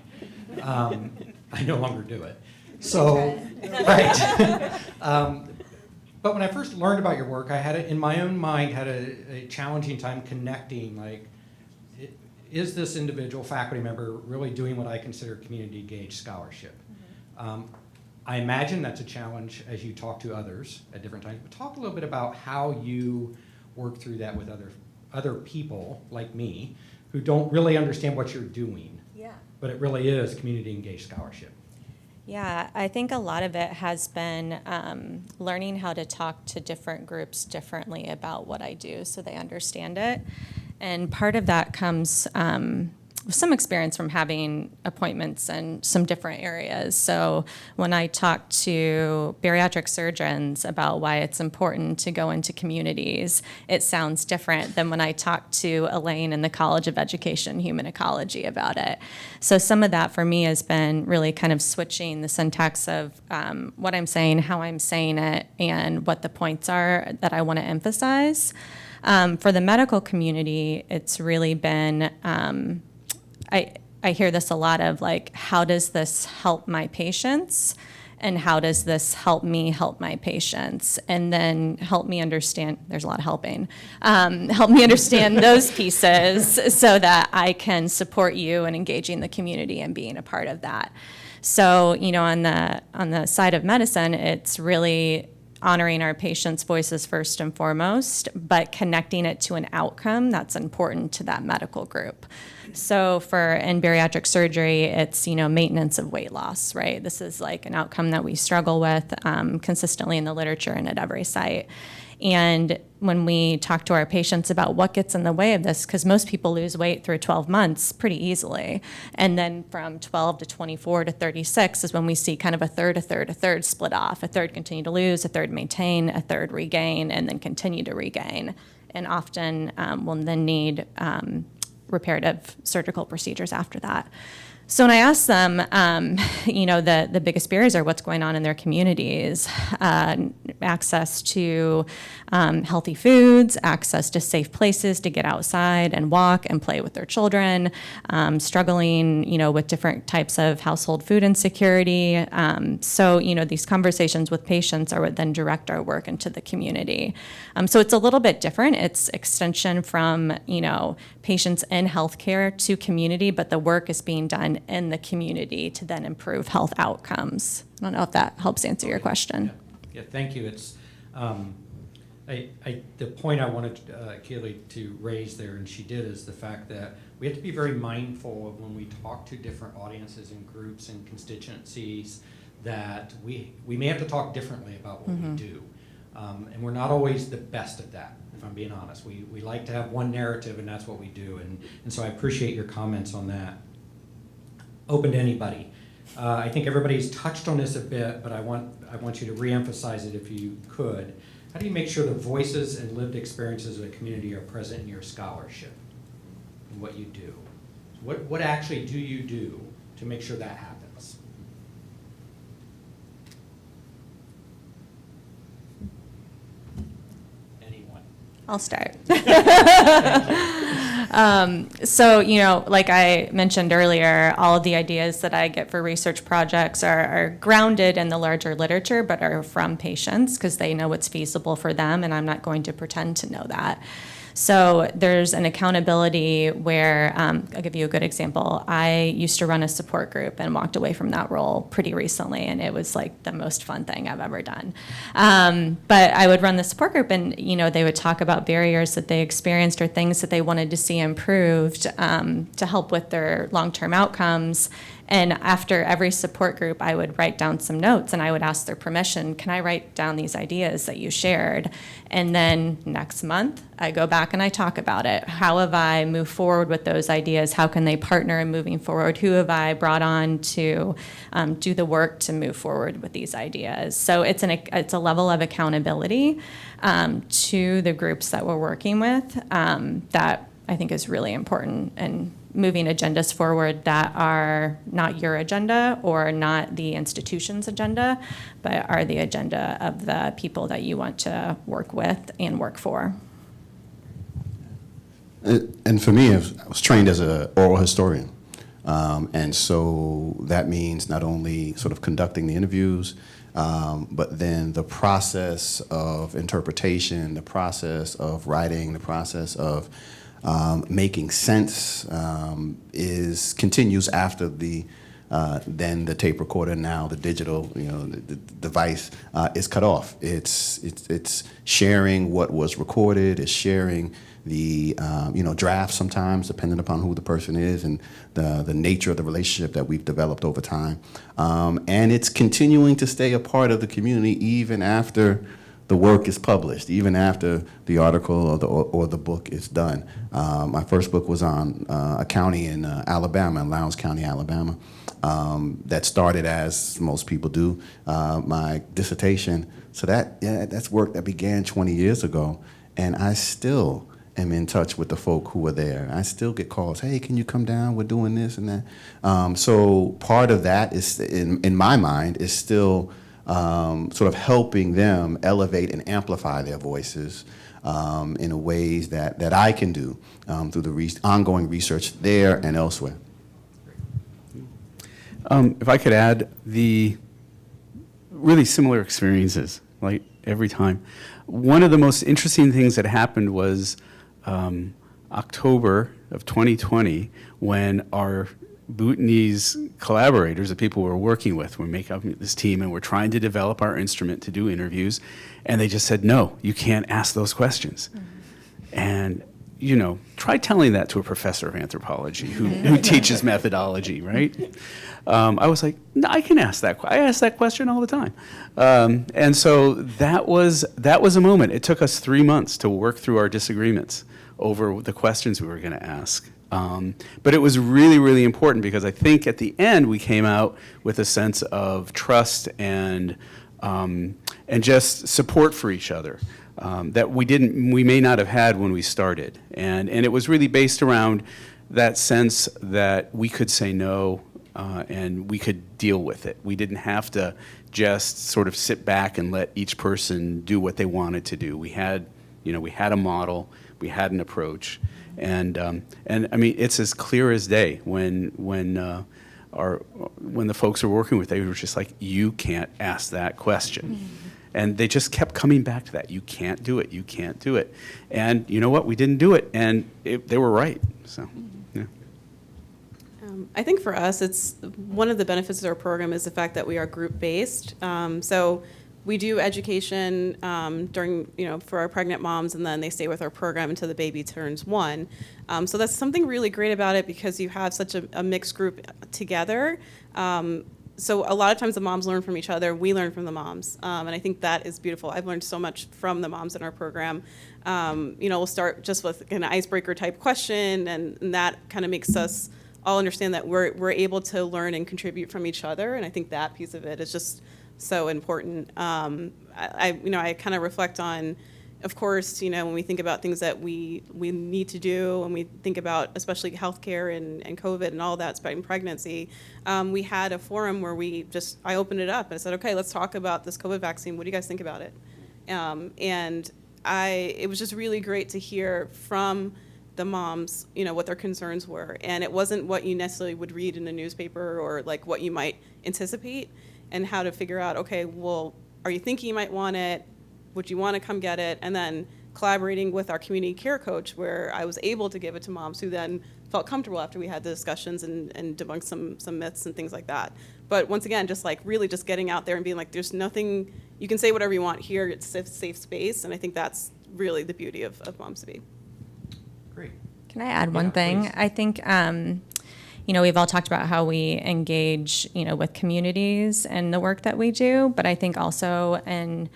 I no longer do it. So, right. But when I first learned about your work, I had in my own mind had a challenging time connecting, like, is this individual faculty member really doing what I consider community engaged scholarship? I imagine that's a challenge as you talk to others at different times, but talk a little bit about how you work through that with other people like me who don't really understand what you're doing. Yeah. But it really is community engaged scholarship. Yeah, I think a lot of it has been learning how to talk to different groups differently about what I do so they understand it. And part of that comes with some experience from having appointments in some different areas. So when I talk to bariatric surgeons about why it's important to go into communities, it sounds different than when I talk to Elaine in the College of Education Human Ecology about it. So some of that for me has been really kind of switching the syntax of what I'm saying, how I'm saying it, and what the points are that I want to emphasize. For the medical community, it's really been I hear this a lot of, like, how does this help my patients? And how does this help me help my patients? And then help me understand, there's a lot of helping, help me understand those pieces so that I can support you in engaging the community and being a part of that. So, you know, on the side of medicine, it's really honoring our patients' voices first and foremost, but connecting it to an outcome that's important to that medical group. So in bariatric surgery, it's, you know, maintenance of weight loss, right? This is like an outcome that we struggle with consistently in the literature and at every site. And when we talk to our patients about what gets in the way of this, because most people lose weight through 12 months pretty easily. And then from 12 to 24 to 36 is when we see kind of a third split off. A third continue to lose, a third maintain, a third regain, and then continue to regain. And often will then need reparative surgical procedures after that. So when I ask them, you know, the biggest barriers are what's going on in their communities, access to healthy foods, access to safe places to get outside and walk and play with their children, struggling, you know, with different types of household food insecurity. So, you know, these conversations with patients are what then direct our work into the community. So it's a little bit different. It's extension from, you know, patients in healthcare to community, but the work is being done in the community to then improve health outcomes. I don't know if that helps answer your question. Yeah, thank you. It's the point I wanted Keely to raise there, and she did, is the fact that we have to be very mindful of when we talk to different audiences and groups and constituencies that we may have to talk differently about what we do. And we're not always the best at that, if I'm being honest. We like to have one narrative, and that's what we do. And so I appreciate your comments on that. Open to anybody. I think everybody's touched on this a bit, but I want you to reemphasize it if you could. How do you make sure the voices and lived experiences of the community are present in your scholarship and what you do? What actually do you do to make sure that happens? Anyone? I'll start. So, you know, like I mentioned earlier, all of the ideas that I get for research projects are grounded in the larger literature, but are from patients because they know what's feasible for them, and I'm not going to pretend to know that. So there's an accountability where, I'll give you a good example. I used to run a support group and walked away from that role pretty recently, and it was like the most fun thing I've ever done. But I would run the support group, and you know, they would talk about barriers that they experienced or things that they wanted to see improved to help with their long-term outcomes. And after every support group, I would write down some notes, and I would ask their permission, can I write down these ideas that you shared? And then next month, I go back and I talk about it. How have I moved forward with those ideas? How can they partner in moving forward? Who have I brought on to do the work to move forward with these ideas? So it's a level of accountability to the groups that we're working with that I think is really important, and moving agendas forward that are not your agenda or not the institution's agenda, but are the agenda of the people that you want to work with and work for. And for me, I was trained as an oral historian. And so that means not only sort of conducting the interviews, but then the process of interpretation, the process of writing, the process of making sense continues after then the tape recorder, now the digital, the device is cut off. It's sharing what was recorded, it's sharing the draft sometimes, depending upon who the person is and the nature of the relationship that we've developed over time. And it's continuing to stay a part of the community even after the work is published, even after the article or the book is done. My first book was on a county in Alabama, in Lowndes County, Alabama, that started as most people do, my dissertation. So that's work that began 20 years ago, and I still am in touch with the folk who were there. I still get calls, hey, can you come down? We're doing this and that. So part of that is, in my mind, is still sort of helping them elevate and amplify their voices in ways that I can do through the ongoing research there and elsewhere. If I could add, the really similar experiences, like every time. One of the most interesting things that happened was October of 2020, when our Bhutanese collaborators, the people we're working with, we make up this team and we're trying to develop our instrument to do interviews, and they just said, no, you can't ask those questions. And try telling that to a professor of anthropology who teaches methodology, right? I was like, no, I can ask that. I ask that question all the time. And so that was a moment. It took us 3 months to work through our disagreements over the questions we were going to ask. But it was really, really important, because I think at the end we came out with a sense of trust and just support for each other. That we may not have had when we started. And it was really based around that sense that we could say no and we could deal with it. We didn't have to just sort of sit back and let each person do what they wanted to do. We had a model, we had an approach. And I mean, it's as clear as day when the folks we're working with, they were just like, you can't ask that question. And they just kept coming back to that. You can't do it. You can't do it. And you know what? We didn't do it, and they were right. So, yeah. I think for us, it's one of the benefits of our program is the fact that we are group-based. So we do education during, for our pregnant moms, and then they stay with our program until the baby turns 1. So that's something really great about it, because you have such a mixed group together. So a lot of times the moms learn from each other. We learn from the moms. And I think that is beautiful. I've learned so much from the moms in our program. We'll start just with an icebreaker type question, and that kind of makes us all understand that we're able to learn and contribute from each other. And I think that piece of it is just so important. I kind of reflect on, of course, when we think about things that we need to do, and we think about especially healthcare and COVID and all that, especially in pregnancy, we had a forum where I opened it up and I said, okay, let's talk about this COVID vaccine. What do you guys think about it? It was just really great to hear from the moms, what their concerns were. And it wasn't what you necessarily would read in the newspaper or like what you might anticipate, and how to figure out, okay, well, are you thinking you might want it? Would you want to come get it? And then collaborating with our community care coach, where I was able to give it to moms who then felt comfortable after we had the discussions and debunked some myths and things like that. But once again, just like really just getting out there and being like, there's nothing, you can say whatever you want here, it's a safe space. And I think that's really the beauty of Moms to Be. Great. Can I add one thing? Please. I think, we've all talked about how we engage, with communities and the work that we do, but I think also in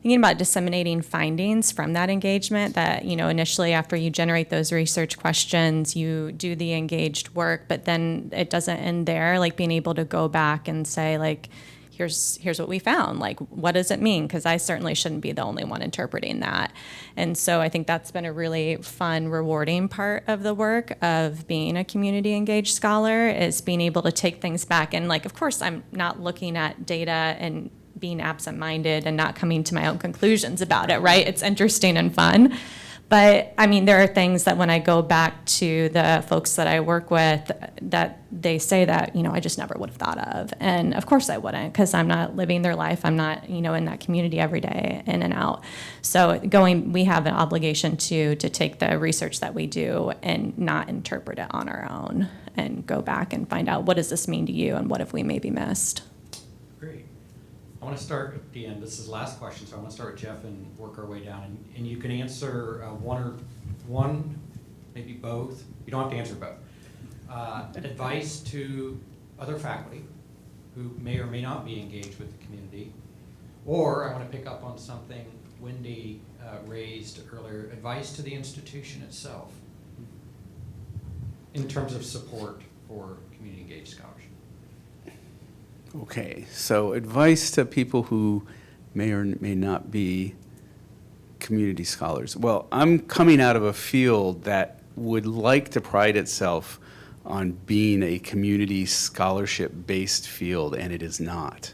thinking about disseminating findings from that engagement, that, initially after you generate those research questions, you do the engaged work, but then it doesn't end there, like being able to go back and say, like, here's what we found, like, what does it mean? Because I certainly shouldn't be the only one interpreting that. And so I think that's been a really fun, rewarding part of the work of being a community engaged scholar, is being able to take things back. And like, of course, I'm not looking at data and being absent-minded and not coming to my own conclusions about it, right? It's interesting and fun. But I mean, there are things that when I go back to the folks that I work with, that they say that, I just never would have thought of. And of course I wouldn't, because I'm not living their life. I'm not, in that community every day, in and out. So we have an obligation to take the research that we do and not interpret it on our own, and go back and find out, what does this mean to you, and what have we maybe missed? Great. I want to start at the end. This is the last question, so I want to start with Jeff and work our way down. And you can answer one, maybe both. You don't have to answer both. Advice to other faculty who may or may not be engaged with the community. Or I want to pick up on something Wendy raised earlier, advice to the institution itself in terms of support for community engaged scholarship. Okay, so advice to people who may or may not be community scholars. Well, I'm coming out of a field that would like to pride itself on being a community scholarship-based field, and it is not.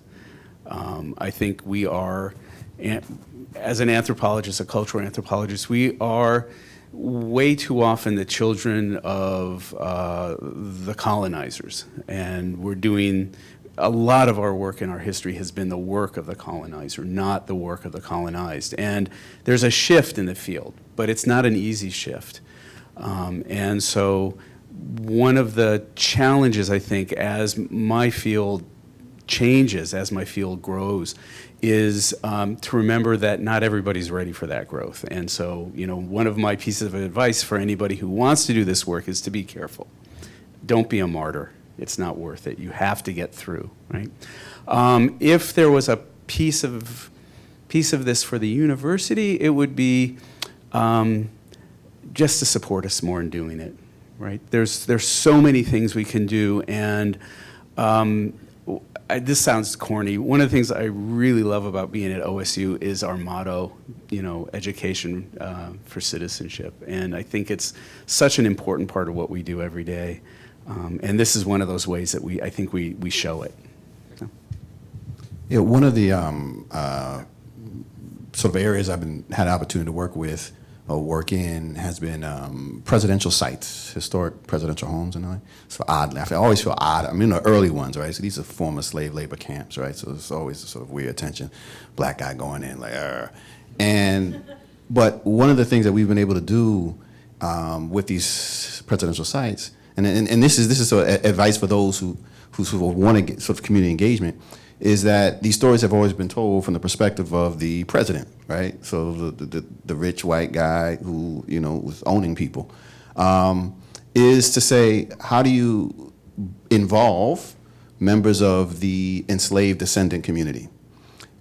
I think we are, as an anthropologist, a cultural anthropologist, we are way too often the children of the colonizers, and we're doing a lot of our work in our history has been the work of the colonizer, not the work of the colonized. And there's a shift in the field, but it's not an easy shift. And so one of the challenges, I think, as my field changes, as my field grows, is to remember that not everybody's ready for that growth. And so, one of my pieces of advice for anybody who wants to do this work is to be careful. Don't be a martyr. It's not worth it. You have to get through, right? If there was a piece of this for the university, it would be just to support us more in doing it, right? There's so many things we can do, and this sounds corny. One of the things I really love about being at OSU is our motto, education for citizenship, and I think it's such an important part of what we do every day. And this is one of those ways that I think we show it. Yeah, one of the sort of areas I've had an opportunity to work with or work in has been presidential sites, historic presidential homes and all that. So oddly, I always feel odd. I mean, the early ones, right? So these are former slave labor camps, right? So it's always a sort of weird tension. Black guy going in like, but one of the things that we've been able to do with these presidential sites, and this is sort of advice for those who sort of want to get sort of community engagement, is that these stories have always been told from the perspective of the president, right? So the rich white guy who was owning people, is to say, how do you involve members of the enslaved descendant community?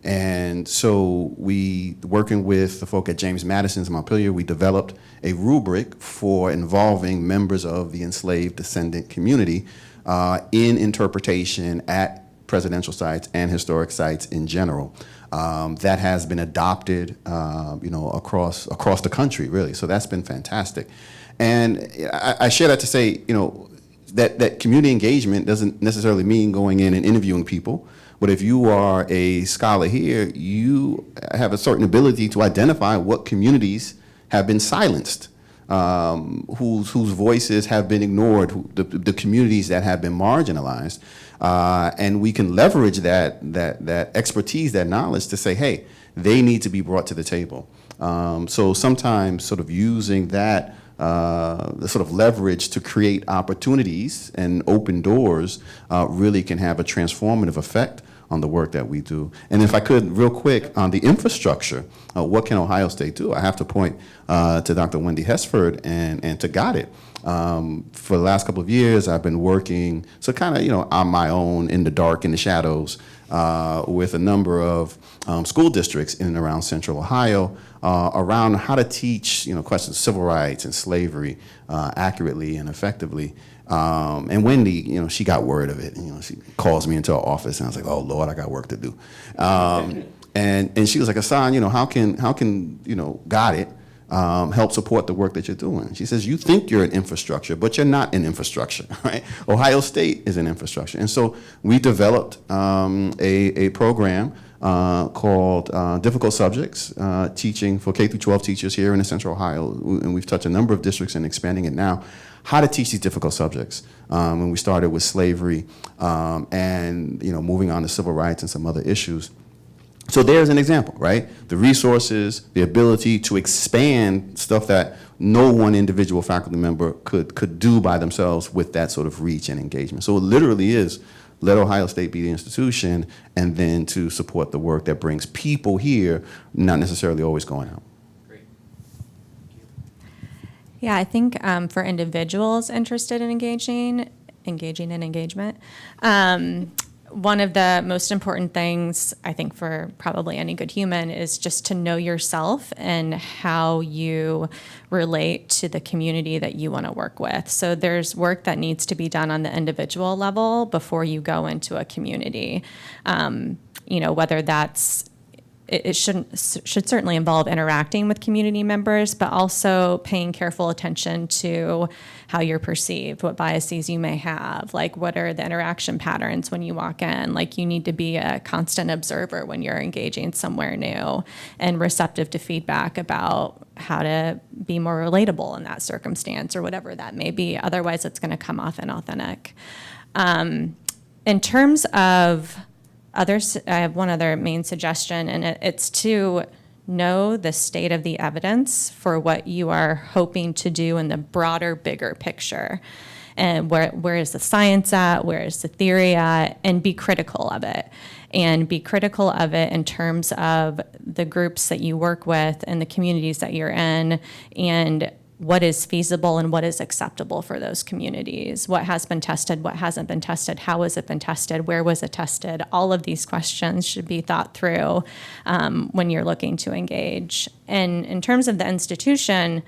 And so we, working with the folk at James Madison's Montpelier, we developed a rubric for involving members of the enslaved descendant community in interpretation at presidential sites and historic sites in general. That has been adopted, across the country, really. So that's been fantastic. And I share that to say, that community engagement doesn't necessarily mean going in and interviewing people. But if you are a scholar here, you have a certain ability to identify what communities have been silenced, whose voices have been ignored, the communities that have been marginalized. And we can leverage that expertise, that knowledge to say, hey, they need to be brought to the table. So sometimes sort of using that the sort of leverage to create opportunities and open doors really can have a transformative effect on the work that we do. And if I could, real quick, on the infrastructure, what can Ohio State do? I have to point to Dr. Wendy Hesford and to Got It. For the last couple of years, I've been working, so kind of, on my own, in the dark, in the shadows, with a number of school districts in and around Central Ohio around how to teach, questions of civil rights and slavery accurately and effectively. And Wendy, she got word of it. She calls me into her office, and I was like, "Oh Lord, I got work to do." And she was like, "Hassan, how can Got It help support the work that you're doing. She says, you think you're an infrastructure, but you're not an infrastructure, right? Ohio State is an infrastructure. And so we developed a program called Difficult Subjects, teaching for K through 12 teachers here in the Central Ohio, and we've touched a number of districts and expanding it now, how to teach these difficult subjects. And we started with slavery and moving on to civil rights and some other issues. So there's an example, right? The resources, the ability to expand stuff that no one individual faculty member could do by themselves with that sort of reach and engagement. So it literally is, let Ohio State be the institution, and then to support the work that brings people here, not necessarily always going out. Great. Thank you. Yeah, I think for individuals interested in engaging in engagement, one of the most important things, I think, for probably any good human is just to know yourself and how you relate to the community that you want to work with. So there's work that needs to be done on the individual level before you go into a community. Whether that's it should certainly involve interacting with community members, but also paying careful attention to how you're perceived, what biases you may have, like what are the interaction patterns when you walk in. Like you need to be a constant observer when you're engaging somewhere new and receptive to feedback about how to be more relatable in that circumstance or whatever that may be. Otherwise, it's going to come off inauthentic. In terms of others, I have one other main suggestion, and it's to know the state of the evidence for what you are hoping to do in the broader, bigger picture. And where is the science at? Where is the theory at? And be critical of it. And be critical of it in terms of the groups that you work with and the communities that you're in, and what is feasible and what is acceptable for those communities. What has been tested, what hasn't been tested, how has it been tested, where was it tested? All of these questions should be thought through when you're looking to engage. And in terms of the institution,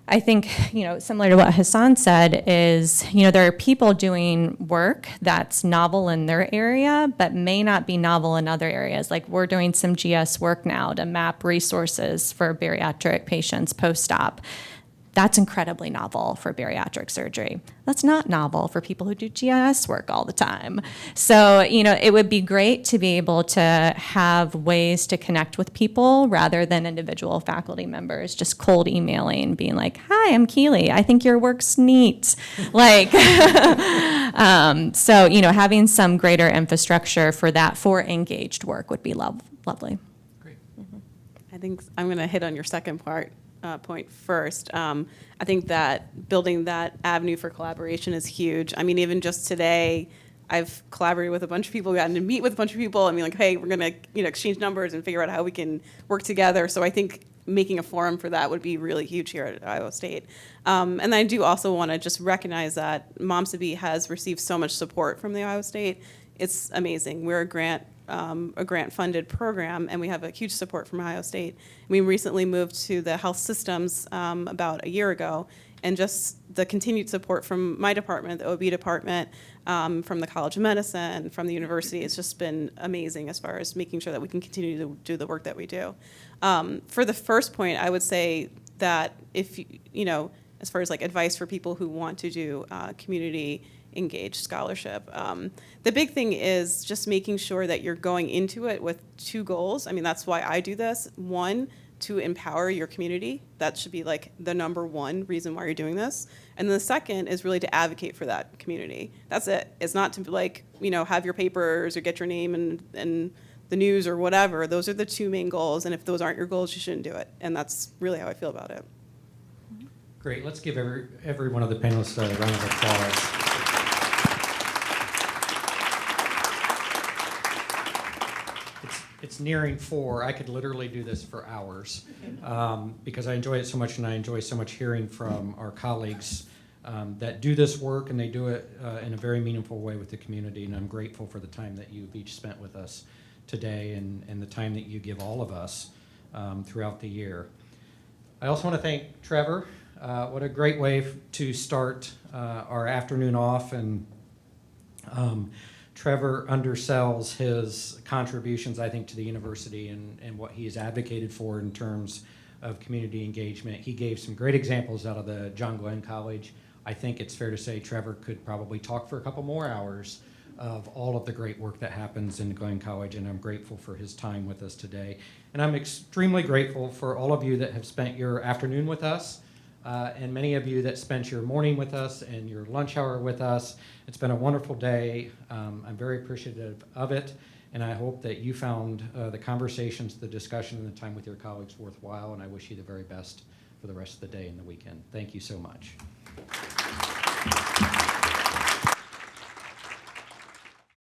I think, similar to what Hassan said is, there are people doing work that's novel in their area, but may not be novel in other areas. Like we're doing some GS work now to map resources for bariatric patients post-op. That's incredibly novel for bariatric surgery. That's not novel for people who do GIS work all the time. So, it would be great to be able to have ways to connect with people rather than individual faculty members just cold emailing, being like, hi, I'm Keely. I think your work's neat. So, having some greater infrastructure for that, for engaged work would be lovely. Great. I think I'm going to hit on your second point first. I think that building that avenue for collaboration is huge. I mean, even just today, I've collaborated with a bunch of people, gotten to meet with a bunch of people. I mean, hey, we're going to exchange numbers and figure out how we can work together. So I think making a forum for that would be really huge here at Iowa State. And I do also want to just recognize that Moms to Be has received so much support from the Iowa State. It's amazing. We're a grant-funded program, and we have a huge support from Ohio State. We recently moved to the health systems about a year ago, and just the continued support from my department, the OB department, from the College of Medicine, from the university, it's just been amazing as far as making sure that we can continue to do the work that we do. For the first point, I would say that if, as far as advice for people who want to do community engaged scholarship. The big thing is just making sure that you're going into it with two goals. I mean, that's why I do this. One, to empower your community. That should be the number one reason why you're doing this. And then the second is really to advocate for that community. That's it. It's not to have your papers or get your name in the news or whatever. Those are the two main goals. And if those aren't your goals, you shouldn't do it. And that's really how I feel about it. Great. Let's give every one of the panelists a round of applause. It's nearing 4. I could literally do this for hours because I enjoy it so much, and I enjoy so much hearing from our colleagues that do this work, and they do it in a very meaningful way with the community. And I'm grateful for the time that you've each spent with us today and the time that you give all of us throughout the year. I also want to thank Trevor. What a great way to start our afternoon off. And Trevor undersells his contributions, I think, to the university and what he has advocated for in terms of community engagement. He gave some great examples out of the John Glenn College. I think it's fair to say Trevor could probably talk for a couple more hours of all of the great work that happens in Glenn College, and I'm grateful for his time with us today. And I'm extremely grateful for all of you that have spent your afternoon with us, and many of you that spent your morning with us and your lunch hour with us. It's been a wonderful day. I'm very appreciative of it, and I hope that you found the conversations, the discussion, and the time with your colleagues worthwhile, and I wish you the very best for the rest of the day and the weekend. Thank you so much.